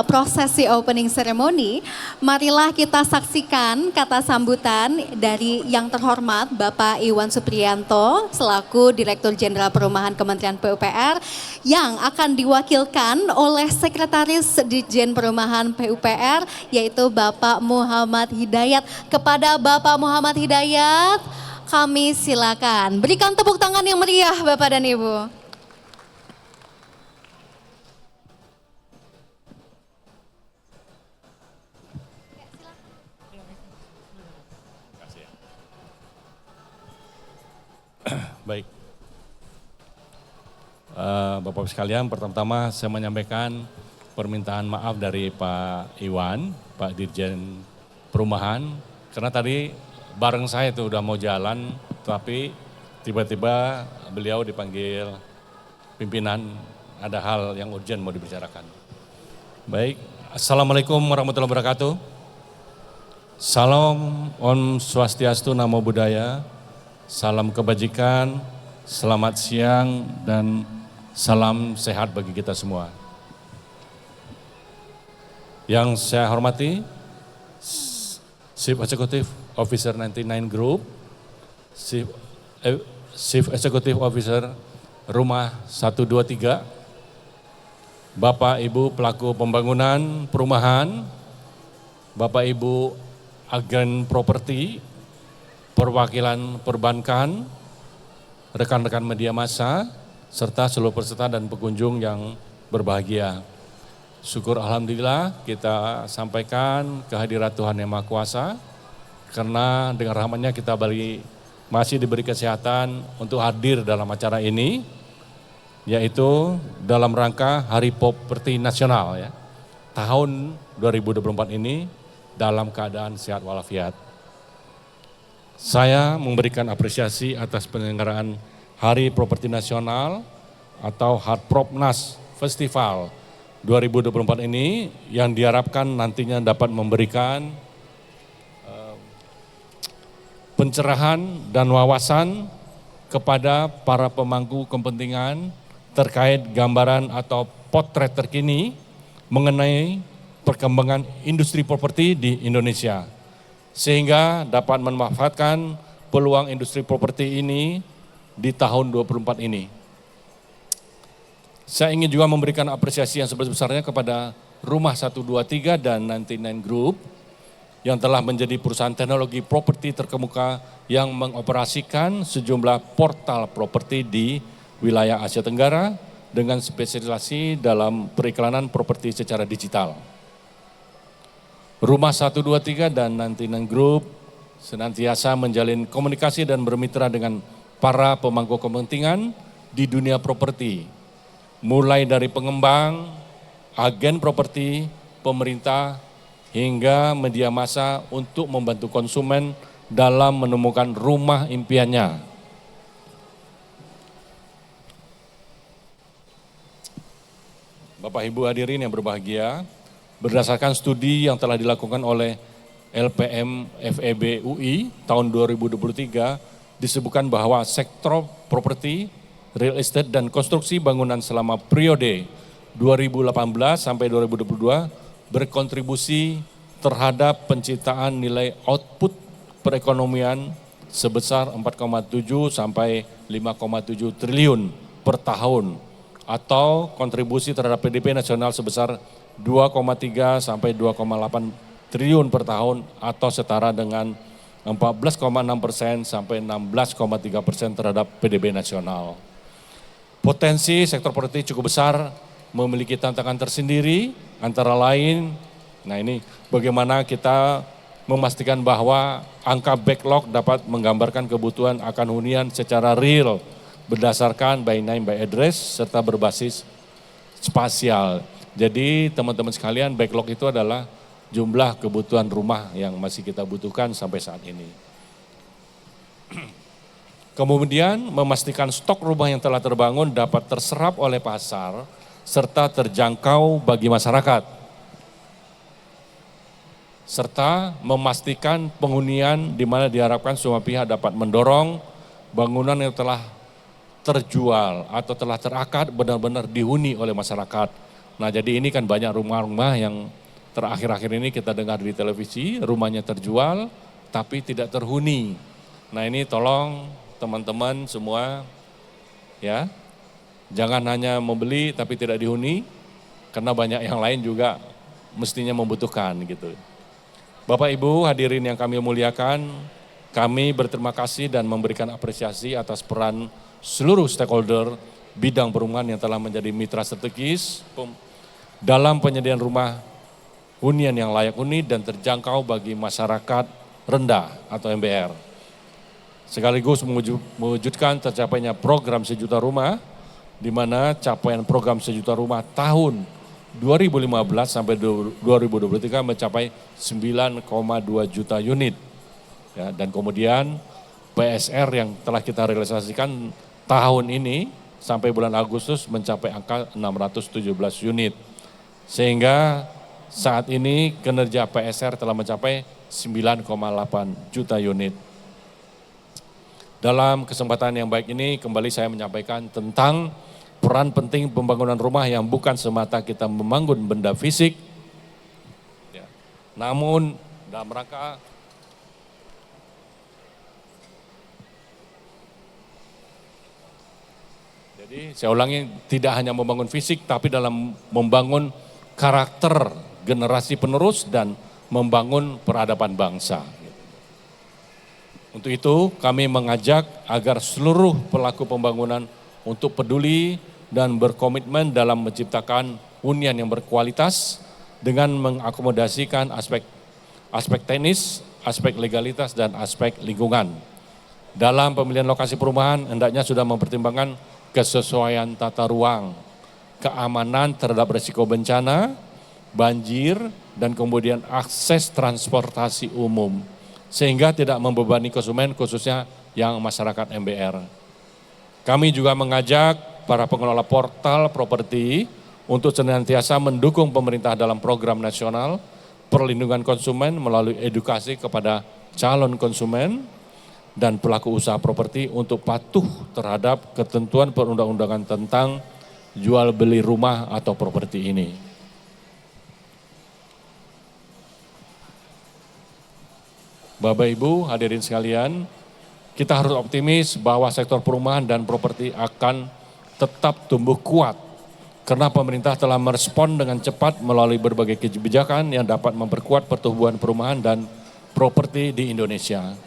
prosesi opening ceremony, marilah kita saksikan kata sambutan dari yang terhormat Bapak Iwan Supriyanto selaku Direktur Jenderal Perumahan Kementerian PUPR yang akan diwakilkan oleh Sekretaris Ditjen Perumahan PUPR yaitu Bapak Muhammad Hidayat. Kepada Bapak Muhammad Hidayat kami silakan berikan tepuk tangan yang meriah Bapak dan Ibu. Baik, Bapak sekalian, pertama-tama saya menyampaikan permintaan maaf dari Pak Iwan, Pak Dirjen Perumahan, karena tadi bareng saya itu udah mau jalan, tapi tiba-tiba beliau dipanggil pimpinan, ada hal yang urgent mau dibicarakan. Baik, Assalamualaikum warahmatullahi wabarakatuh. Salam Om Swastiastu, Namo Buddhaya. Salam kebajikan, selamat siang, dan salam sehat bagi kita semua. Yang saya hormati, Chief Executive Officer 99 Group, Chief Executive Officer Rumah 123, Bapak Ibu pelaku pembangunan perumahan, Bapak Ibu agen properti, perwakilan perbankan, rekan-rekan media massa, serta seluruh peserta dan pengunjung yang berbahagia. Syukur Alhamdulillah kita sampaikan kehadirat Tuhan Yang Maha Kuasa, karena dengan rahmatnya kita masih diberi kesehatan untuk hadir dalam acara ini, yaitu dalam rangka Hari Properti Nasional ya, tahun 2024 ini dalam keadaan sehat walafiat. Saya memberikan apresiasi atas penyelenggaraan Hari Properti Nasional atau Hapropnas Festival 2024 ini yang diharapkan nantinya dapat memberikan pencerahan dan wawasan kepada para pemangku kepentingan terkait gambaran atau potret terkini mengenai perkembangan industri properti di Indonesia, sehingga dapat memanfaatkan peluang industri properti ini di tahun 2024 ini. Saya ingin juga memberikan apresiasi yang sebesar-besarnya kepada Rumah 123 dan 99 Group yang telah menjadi perusahaan teknologi properti terkemuka yang mengoperasikan sejumlah portal properti di wilayah Asia Tenggara dengan spesialisasi dalam periklanan properti secara digital. Rumah 123 dan 99 Group senantiasa menjalin komunikasi dan bermitra dengan para pemangku kepentingan di dunia properti, mulai dari pengembang, agen properti, pemerintah, hingga media massa untuk membantu konsumen dalam menemukan rumah impiannya. Bapak Ibu hadirin yang berbahagia, berdasarkan studi yang telah dilakukan oleh LPM FEB UI tahun 2023, disebutkan bahwa sektor properti, real estate dan konstruksi bangunan selama periode 2018 sampai 2022 berkontribusi terhadap penciptaan nilai output perekonomian sebesar 4,7 sampai 5,7 triliun per tahun, atau kontribusi terhadap PDB nasional sebesar 2,3 sampai 2,8 triliun per tahun, atau setara dengan 14,6% sampai 16,3% terhadap PDB nasional. Potensi sektor properti cukup besar, memiliki tantangan tersendiri, antara lain, nah ini bagaimana kita memastikan bahwa angka backlog dapat menggambarkan kebutuhan akan hunian secara real, berdasarkan by name by address, serta berbasis spasial. Jadi teman-teman sekalian, backlog itu adalah jumlah kebutuhan rumah yang masih kita butuhkan sampai saat ini. Kemudian memastikan stok rumah yang telah terbangun dapat terserap oleh pasar serta terjangkau bagi masyarakat, serta memastikan penghunian di mana diharapkan semua pihak dapat mendorong bangunan yang telah terjual atau telah terakad benar-benar dihuni oleh masyarakat. Nah, jadi ini kan banyak rumah-rumah yang terakhir-akhir ini kita dengar di televisi, rumahnya terjual tapi tidak terhuni. Nah, ini tolong teman-teman semua ya, jangan hanya membeli tapi tidak dihuni, karena banyak yang lain juga mestinya membutuhkan gitu. Bapak Ibu hadirin yang kami muliakan, kami berterima kasih dan memberikan apresiasi atas peran seluruh stakeholder bidang perumahan yang telah menjadi mitra strategis dalam penyediaan rumah hunian yang layak huni dan terjangkau bagi masyarakat rendah atau MBR. Sekaligus mewujudkan tercapainya program sejuta rumah, di mana capaian program sejuta rumah tahun 2015 sampai 2023 mencapai 9,2 juta unit. Ya, dan kemudian PSR yang telah kita realisasikan tahun ini sampai bulan Agustus mencapai angka 617 unit. Sehingga saat ini kinerja PSR telah mencapai 9,8 juta unit. Dalam kesempatan yang baik ini kembali saya menyampaikan tentang peran penting pembangunan rumah yang bukan semata kita membangun benda fisik, ya, namun dalam rangka jadi saya ulangi, tidak hanya membangun fisik tapi dalam membangun karakter generasi penerus dan membangun peradaban bangsa. Untuk itu kami mengajak agar seluruh pelaku pembangunan untuk peduli dan berkomitmen dalam menciptakan hunian yang berkualitas dengan mengakomodasikan aspek teknis, aspek legalitas dan aspek lingkungan. Dalam pemilihan lokasi perumahan hendaknya sudah mempertimbangkan kesesuaian tata ruang, keamanan terhadap risiko bencana, banjir, dan kemudian akses transportasi umum, sehingga tidak membebani konsumen khususnya yang masyarakat MBR. Kami juga mengajak para pengelola portal properti untuk senantiasa mendukung pemerintah dalam program nasional perlindungan konsumen melalui edukasi kepada calon konsumen dan pelaku usaha properti untuk patuh terhadap ketentuan perundang-undangan tentang jual beli rumah atau properti ini. Bapak Ibu hadirin sekalian, kita harus optimis bahwa sektor perumahan dan properti akan tetap tumbuh kuat karena pemerintah telah merespon dengan cepat melalui berbagai kebijakan yang dapat memperkuat pertumbuhan perumahan dan properti di Indonesia.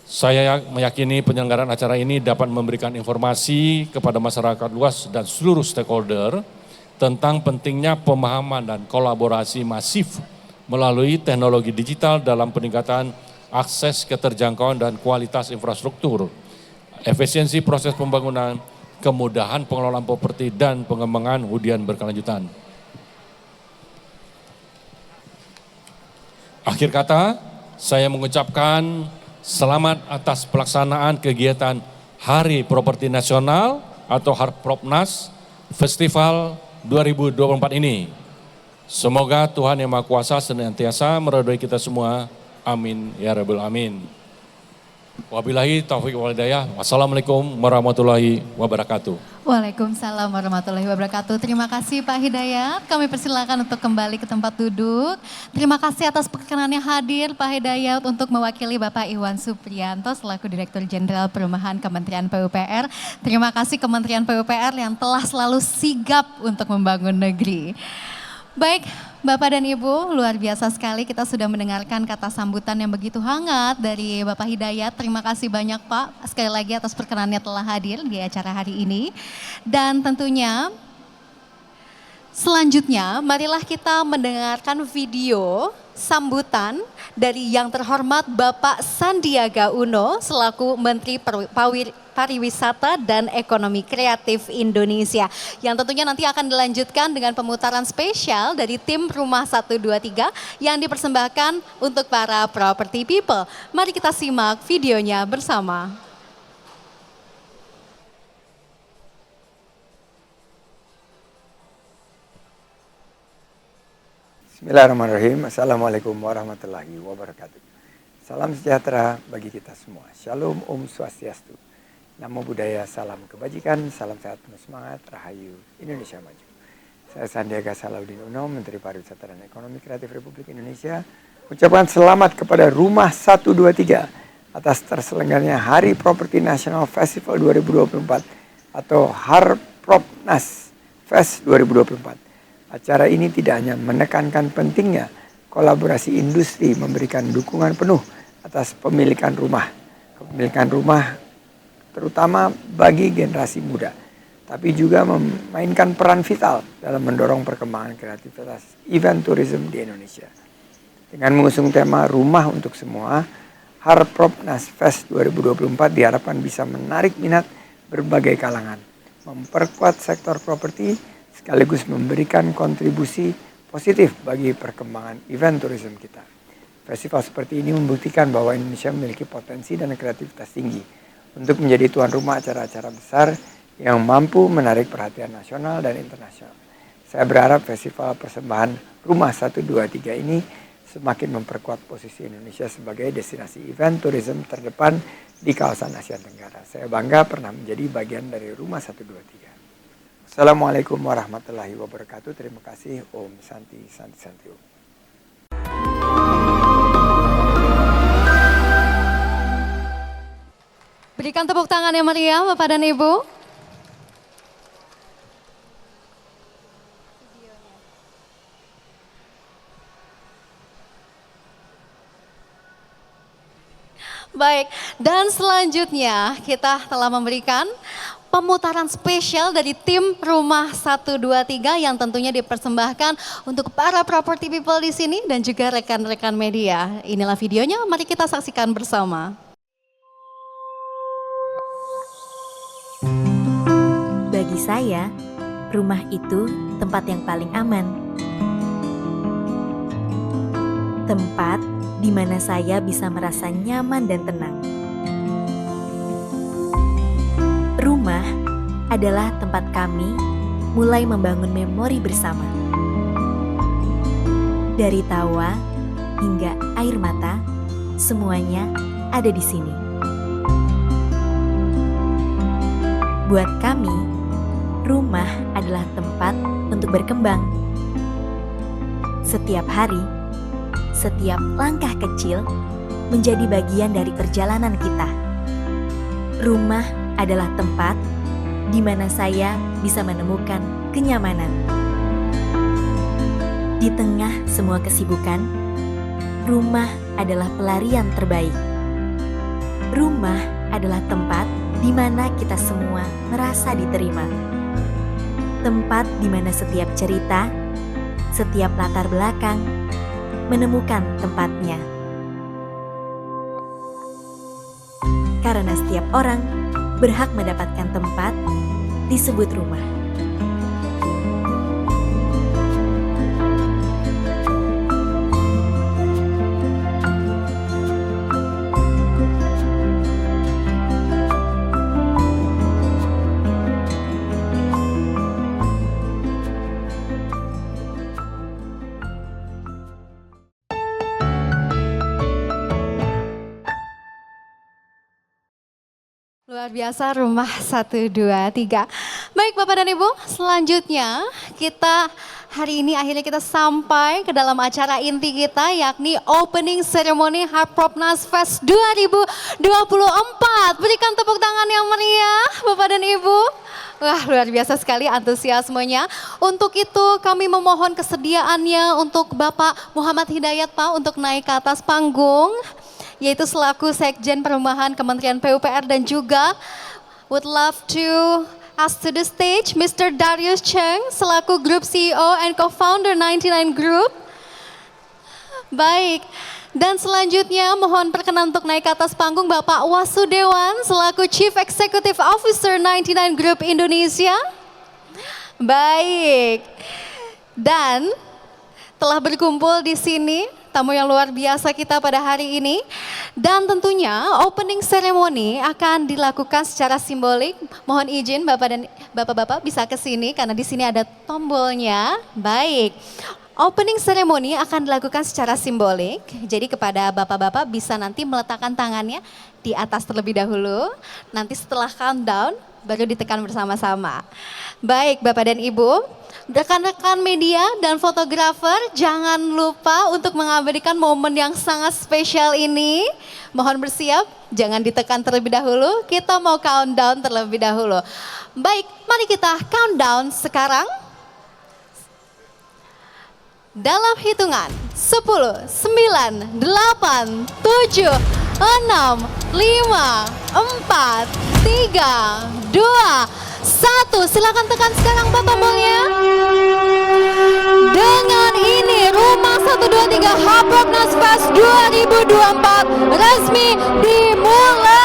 Saya meyakini penyelenggaraan acara ini dapat memberikan informasi kepada masyarakat luas dan seluruh stakeholder tentang pentingnya pemahaman dan kolaborasi masif melalui teknologi digital dalam peningkatan akses keterjangkauan dan kualitas infrastruktur, efisiensi proses pembangunan, kemudahan pengelolaan properti dan pengembangan hunian berkelanjutan. Akhir kata, saya mengucapkan selamat atas pelaksanaan kegiatan Hari Properti Nasional atau Harpropnas Festival 2024 ini. Semoga Tuhan Yang Maha Kuasa senantiasa meridhoi kita semua. Amin ya rabbal alamin. Wabillahi taufiq wal hidayah. Wassalamualaikum warahmatullahi wabarakatuh. Waalaikumsalam warahmatullahi wabarakatuh. Terima kasih Pak Hidayat. Kami persilakan untuk kembali ke tempat duduk. Terima kasih atas perkenannya hadir Pak Hidayat untuk mewakili Bapak Iwan Suprianto selaku Direktur Jenderal Perumahan Kementerian PUPR. Terima kasih Kementerian PUPR yang telah selalu sigap untuk membangun negeri. Baik, Bapak dan Ibu, luar biasa sekali kita sudah mendengarkan kata sambutan yang begitu hangat dari Bapak Hidayat. Terima kasih banyak Pak, sekali lagi atas perkenannya telah hadir di acara hari ini. Dan tentunya selanjutnya marilah kita mendengarkan video sambutan dari yang terhormat Bapak Sandiaga Uno selaku Menteri Pariwisata dan Ekonomi Kreatif Indonesia. Yang tentunya nanti akan dilanjutkan dengan pemutaran spesial dari tim Rumah 123 yang dipersembahkan untuk para property people. Mari kita simak videonya bersama. Bismillahirrahmanirrahim. Assalamualaikum warahmatullahi wabarakatuh. Salam sejahtera bagi kita semua. Shalom, Om Swastiastu. Namo Buddhaya, salam kebajikan, salam sehat, penuh semangat, Rahayu, Indonesia Maju. Saya Sandiaga Salahuddin Uno, Menteri Pariwisata dan Ekonomi Kreatif Republik Indonesia. Ucapkan selamat kepada Rumah 123 atas terselenggaranya Hari Properti Nasional Festival 2024 atau Harpropnas Fest 2024. Acara ini tidak hanya menekankan pentingnya kolaborasi industri memberikan dukungan penuh atas pemilikan rumah. Kepemilikan rumah terutama bagi generasi muda. Tapi juga memainkan peran vital dalam mendorong perkembangan kreativitas event tourism di Indonesia. Dengan mengusung tema Rumah untuk Semua, Harpropnas Fest 2024 diharapkan bisa menarik minat berbagai kalangan, memperkuat sektor properti, sekaligus memberikan kontribusi positif bagi perkembangan event tourism kita. Festival seperti ini membuktikan bahwa Indonesia memiliki potensi dan kreativitas tinggi untuk menjadi tuan rumah acara-acara besar yang mampu menarik perhatian nasional dan internasional. Saya berharap festival persembahan Rumah 123 ini semakin memperkuat posisi Indonesia sebagai destinasi event tourism terdepan di kawasan Asia Tenggara. Saya bangga pernah menjadi bagian dari Rumah 123. Assalamualaikum warahmatullahi wabarakatuh. Terima kasih. Om Santi Santi Santi Om. Berikan tepuk tangan yang meriah Bapak dan Ibu. Baik, dan selanjutnya kita telah memberikan pemutaran spesial dari tim Rumah 123 yang tentunya dipersembahkan untuk para property people di sini dan juga rekan-rekan media. Inilah videonya, mari kita saksikan bersama. Bagi saya, rumah itu tempat yang paling aman. Tempat di mana saya bisa merasa nyaman dan tenang. Rumah adalah tempat kami mulai membangun memori bersama. Dari tawa hingga air mata, semuanya ada di sini. Buat kami, rumah adalah tempat untuk berkembang. Setiap hari, setiap langkah kecil menjadi bagian dari perjalanan kita. Rumah adalah tempat di mana saya bisa menemukan kenyamanan. Di tengah semua kesibukan, rumah adalah pelarian terbaik. Rumah adalah tempat di mana kita semua merasa diterima. Tempat di mana setiap cerita, setiap latar belakang menemukan tempatnya. Karena setiap orang berhak mendapatkan tempat disebut rumah. Luar biasa Rumah 123. Baik Bapak dan Ibu, selanjutnya hari ini akhirnya kita sampai ke dalam acara inti kita yakni Opening Ceremony Harpropnas Fest 2024. Berikan tepuk tangan yang meriah Bapak dan Ibu. Wah luar biasa sekali antusiasmenya. Untuk itu kami memohon kesediaannya untuk Bapak Muhammad Hidayat Pak untuk naik ke atas panggung. Yaitu selaku Sekjen Perumahan Kementerian PUPR dan juga would love to ask to the stage Mr. Darius Cheng selaku Group CEO and Co-founder 99 Group. Baik, dan selanjutnya mohon perkenan untuk naik ke atas panggung Bapak Wasudewan selaku Chief Executive Officer 99 Group Indonesia. Baik, dan telah berkumpul di sini tamu yang luar biasa kita pada hari ini. Dan tentunya opening ceremony akan dilakukan secara simbolik. Mohon izin Bapak dan Bapak-bapak bisa ke sini karena di sini ada tombolnya. Baik. Opening ceremony akan dilakukan secara simbolik, jadi kepada bapak-bapak bisa nanti meletakkan tangannya di atas terlebih dahulu, nanti setelah countdown baru ditekan bersama-sama. Baik Bapak dan Ibu, rekan-rekan media dan fotografer jangan lupa untuk mengabadikan momen yang sangat spesial ini. Mohon bersiap, jangan ditekan terlebih dahulu, kita mau countdown terlebih dahulu. Baik, mari kita countdown sekarang. Dalam hitungan 10, 9, 8, 7, 6, 5, 4, 3, 2, 1. Silakan tekan sekarang Bapak Mulia. Dengan ini Rumah 123 Harpropnas Fest 2024 resmi dimulai.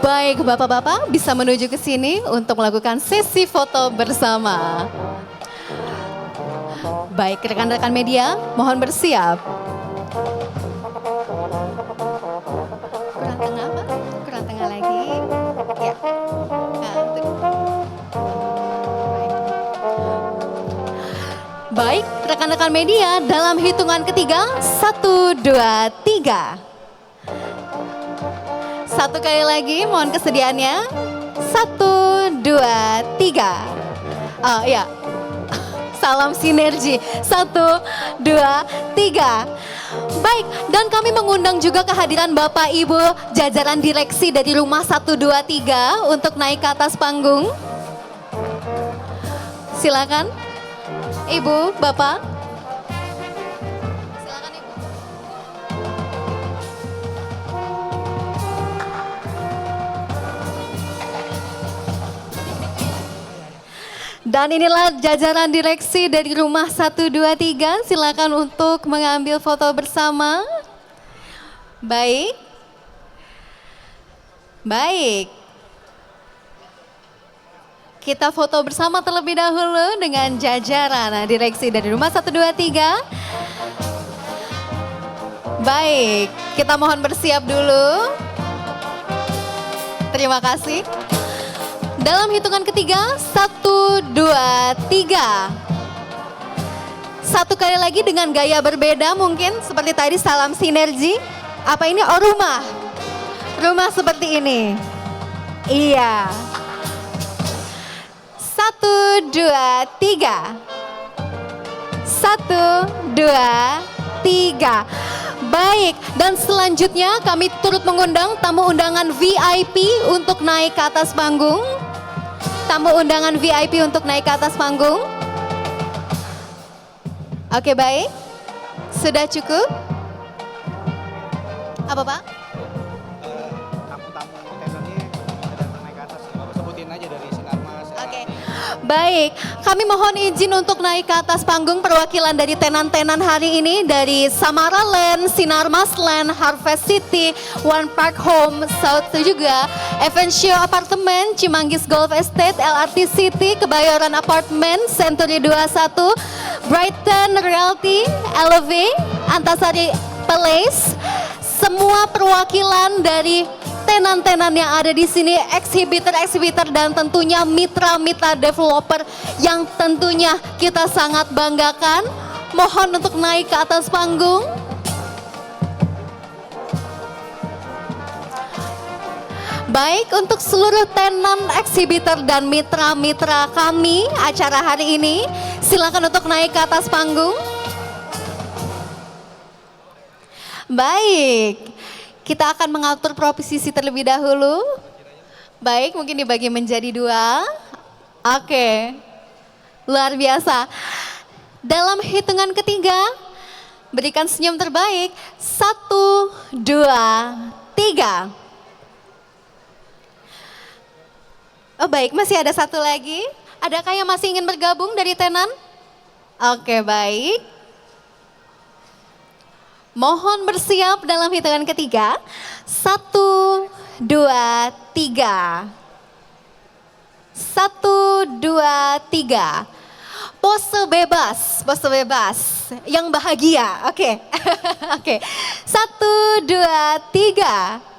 Baik, Bapak-bapak bisa menuju ke sini untuk melakukan sesi foto bersama. Baik, rekan-rekan media, mohon bersiap. Kurang tengah, Pak? Kurang tengah lagi. Ya. Baik, rekan-rekan media, dalam hitungan ketiga, 1, 2, 3. Satu kali lagi, mohon kesediaannya. 1, 2, 3. Oh ya, salam sinergi. 1, 2, 3. Baik, dan kami mengundang juga kehadiran Bapak Ibu jajaran direksi dari Rumah 123 untuk naik ke atas panggung. Silakan, Ibu, Bapak. Dan inilah jajaran direksi dari Rumah 123, silakan untuk mengambil foto bersama. Baik. Baik. Kita foto bersama terlebih dahulu dengan jajaran direksi dari Rumah 123. Baik, kita mohon bersiap dulu. Terima kasih. Dalam hitungan ketiga, 1, 2, 3. Satu kali lagi dengan gaya berbeda mungkin seperti tadi salam sinergi. Apa ini? Oh, rumah. Rumah seperti ini. Iya. 1, 2, 3. 1, 2, 3. Baik, dan selanjutnya kami turut mengundang tamu undangan VIP untuk naik ke atas panggung. Tamu undangan VIP untuk naik ke atas panggung. Oke, baik. Sudah cukup? Apa, Pak? Tamu-tamu tenernya datang naik ke atas, sebutin aja dari Sinarmas. Oke. Baik, kami mohon izin untuk naik ke atas panggung perwakilan dari tenan-tenan hari ini dari Samara Land, Sinarmas Land, Harvest City, One Park Home, South juga, Evencio Apartemen, Cimanggis Golf Estate, LRT City, Kebayoran Apartemen, Century 21, Brighton Realty, Elevate, Antasari Place, semua perwakilan dari tenan-tenan yang ada di sini, eksibitor-eksibitor dan tentunya mitra-mitra developer yang tentunya kita sangat banggakan. Mohon untuk naik ke atas panggung. Baik, untuk seluruh tenan, eksibitor dan mitra-mitra kami acara hari ini, silakan untuk naik ke atas panggung. Baik. Kita akan mengatur posisi terlebih dahulu. Baik, mungkin dibagi menjadi 2. Oke, luar biasa. Dalam hitungan ketiga, berikan senyum terbaik. 1, 2, 3. Oh baik, masih ada satu lagi. Adakah yang masih ingin bergabung dari tenan? Oke, baik. Mohon bersiap dalam hitungan ketiga. 1, 2, 3. 1, 2, 3. Pose bebas, pose bebas. Yang bahagia, oke. Oke, 1, 2, 3.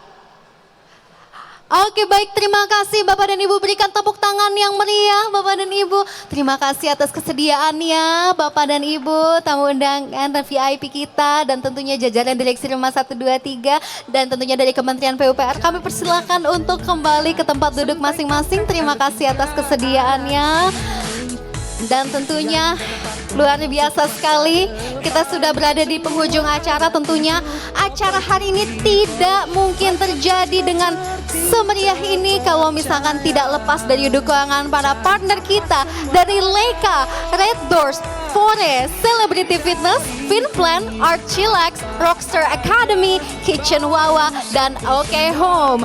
Oke baik, terima kasih Bapak dan Ibu, berikan tepuk tangan yang meriah Bapak dan Ibu. Terima kasih atas kesediaannya Bapak dan Ibu, tamu undangan dan VIP kita, dan tentunya jajaran Direksi Rumah 123 dan tentunya dari Kementerian PUPR. Kami persilakan untuk kembali ke tempat duduk masing-masing. Terima kasih atas kesediaannya. Dan tentunya luar biasa sekali, kita sudah berada di penghujung acara. Tentunya acara hari ini tidak mungkin terjadi dengan semeriah ini kalau misalkan tidak lepas dari dukungan para partner kita dari Leica, Red Doors, Forest, Celebrity Fitness, Finplan, Art Chillax, Rockstar Academy, Kitchen Wawa, dan OK Home.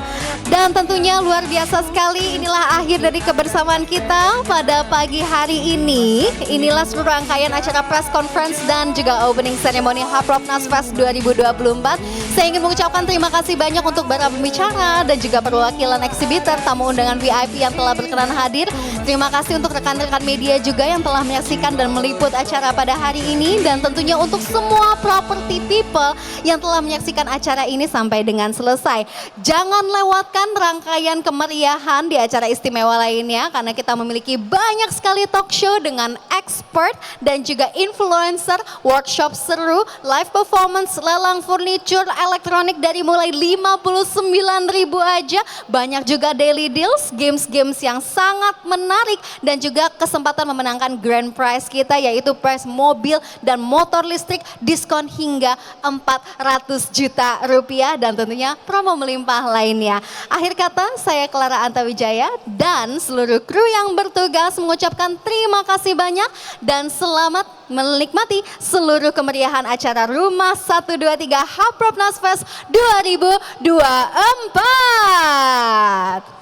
Dan tentunya luar biasa sekali, inilah akhir dari kebersamaan kita pada pagi hari ini. Inilah seluruh rangkaian acara press conference dan juga opening ceremony Hapropnas Fest 2024. Saya ingin mengucapkan terima kasih banyak untuk para pembicara dan juga perwakilan eksibitor, tamu undangan VIP yang telah berkenan hadir. Terima kasih untuk rekan-rekan media juga yang telah menyaksikan dan meliput acara pada hari ini. Dan tentunya untuk semua property people yang telah menyaksikan acara ini sampai dengan selesai. Jangan lewatkan rangkaian kemeriahan di acara istimewa lainnya, karena kita memiliki banyak sekali talk show dengan expert dan juga influencer, workshop seru, live performance, lelang furniture, elektronik dari mulai 59.000 aja. Banyak juga daily deals, games-games yang sangat menarik, dan juga kesempatan memenangkan grand prize kita yaitu prize mobil dan motor listrik diskon hingga 400 juta rupiah, dan tentunya promo melimpah lainnya. Akhir kata, saya Clara Antawijaya dan seluruh kru yang bertugas mengucapkan terima kasih banyak dan selamat menikmati seluruh kemeriahan acara Rumah 123 Hapropnas Fest 2024.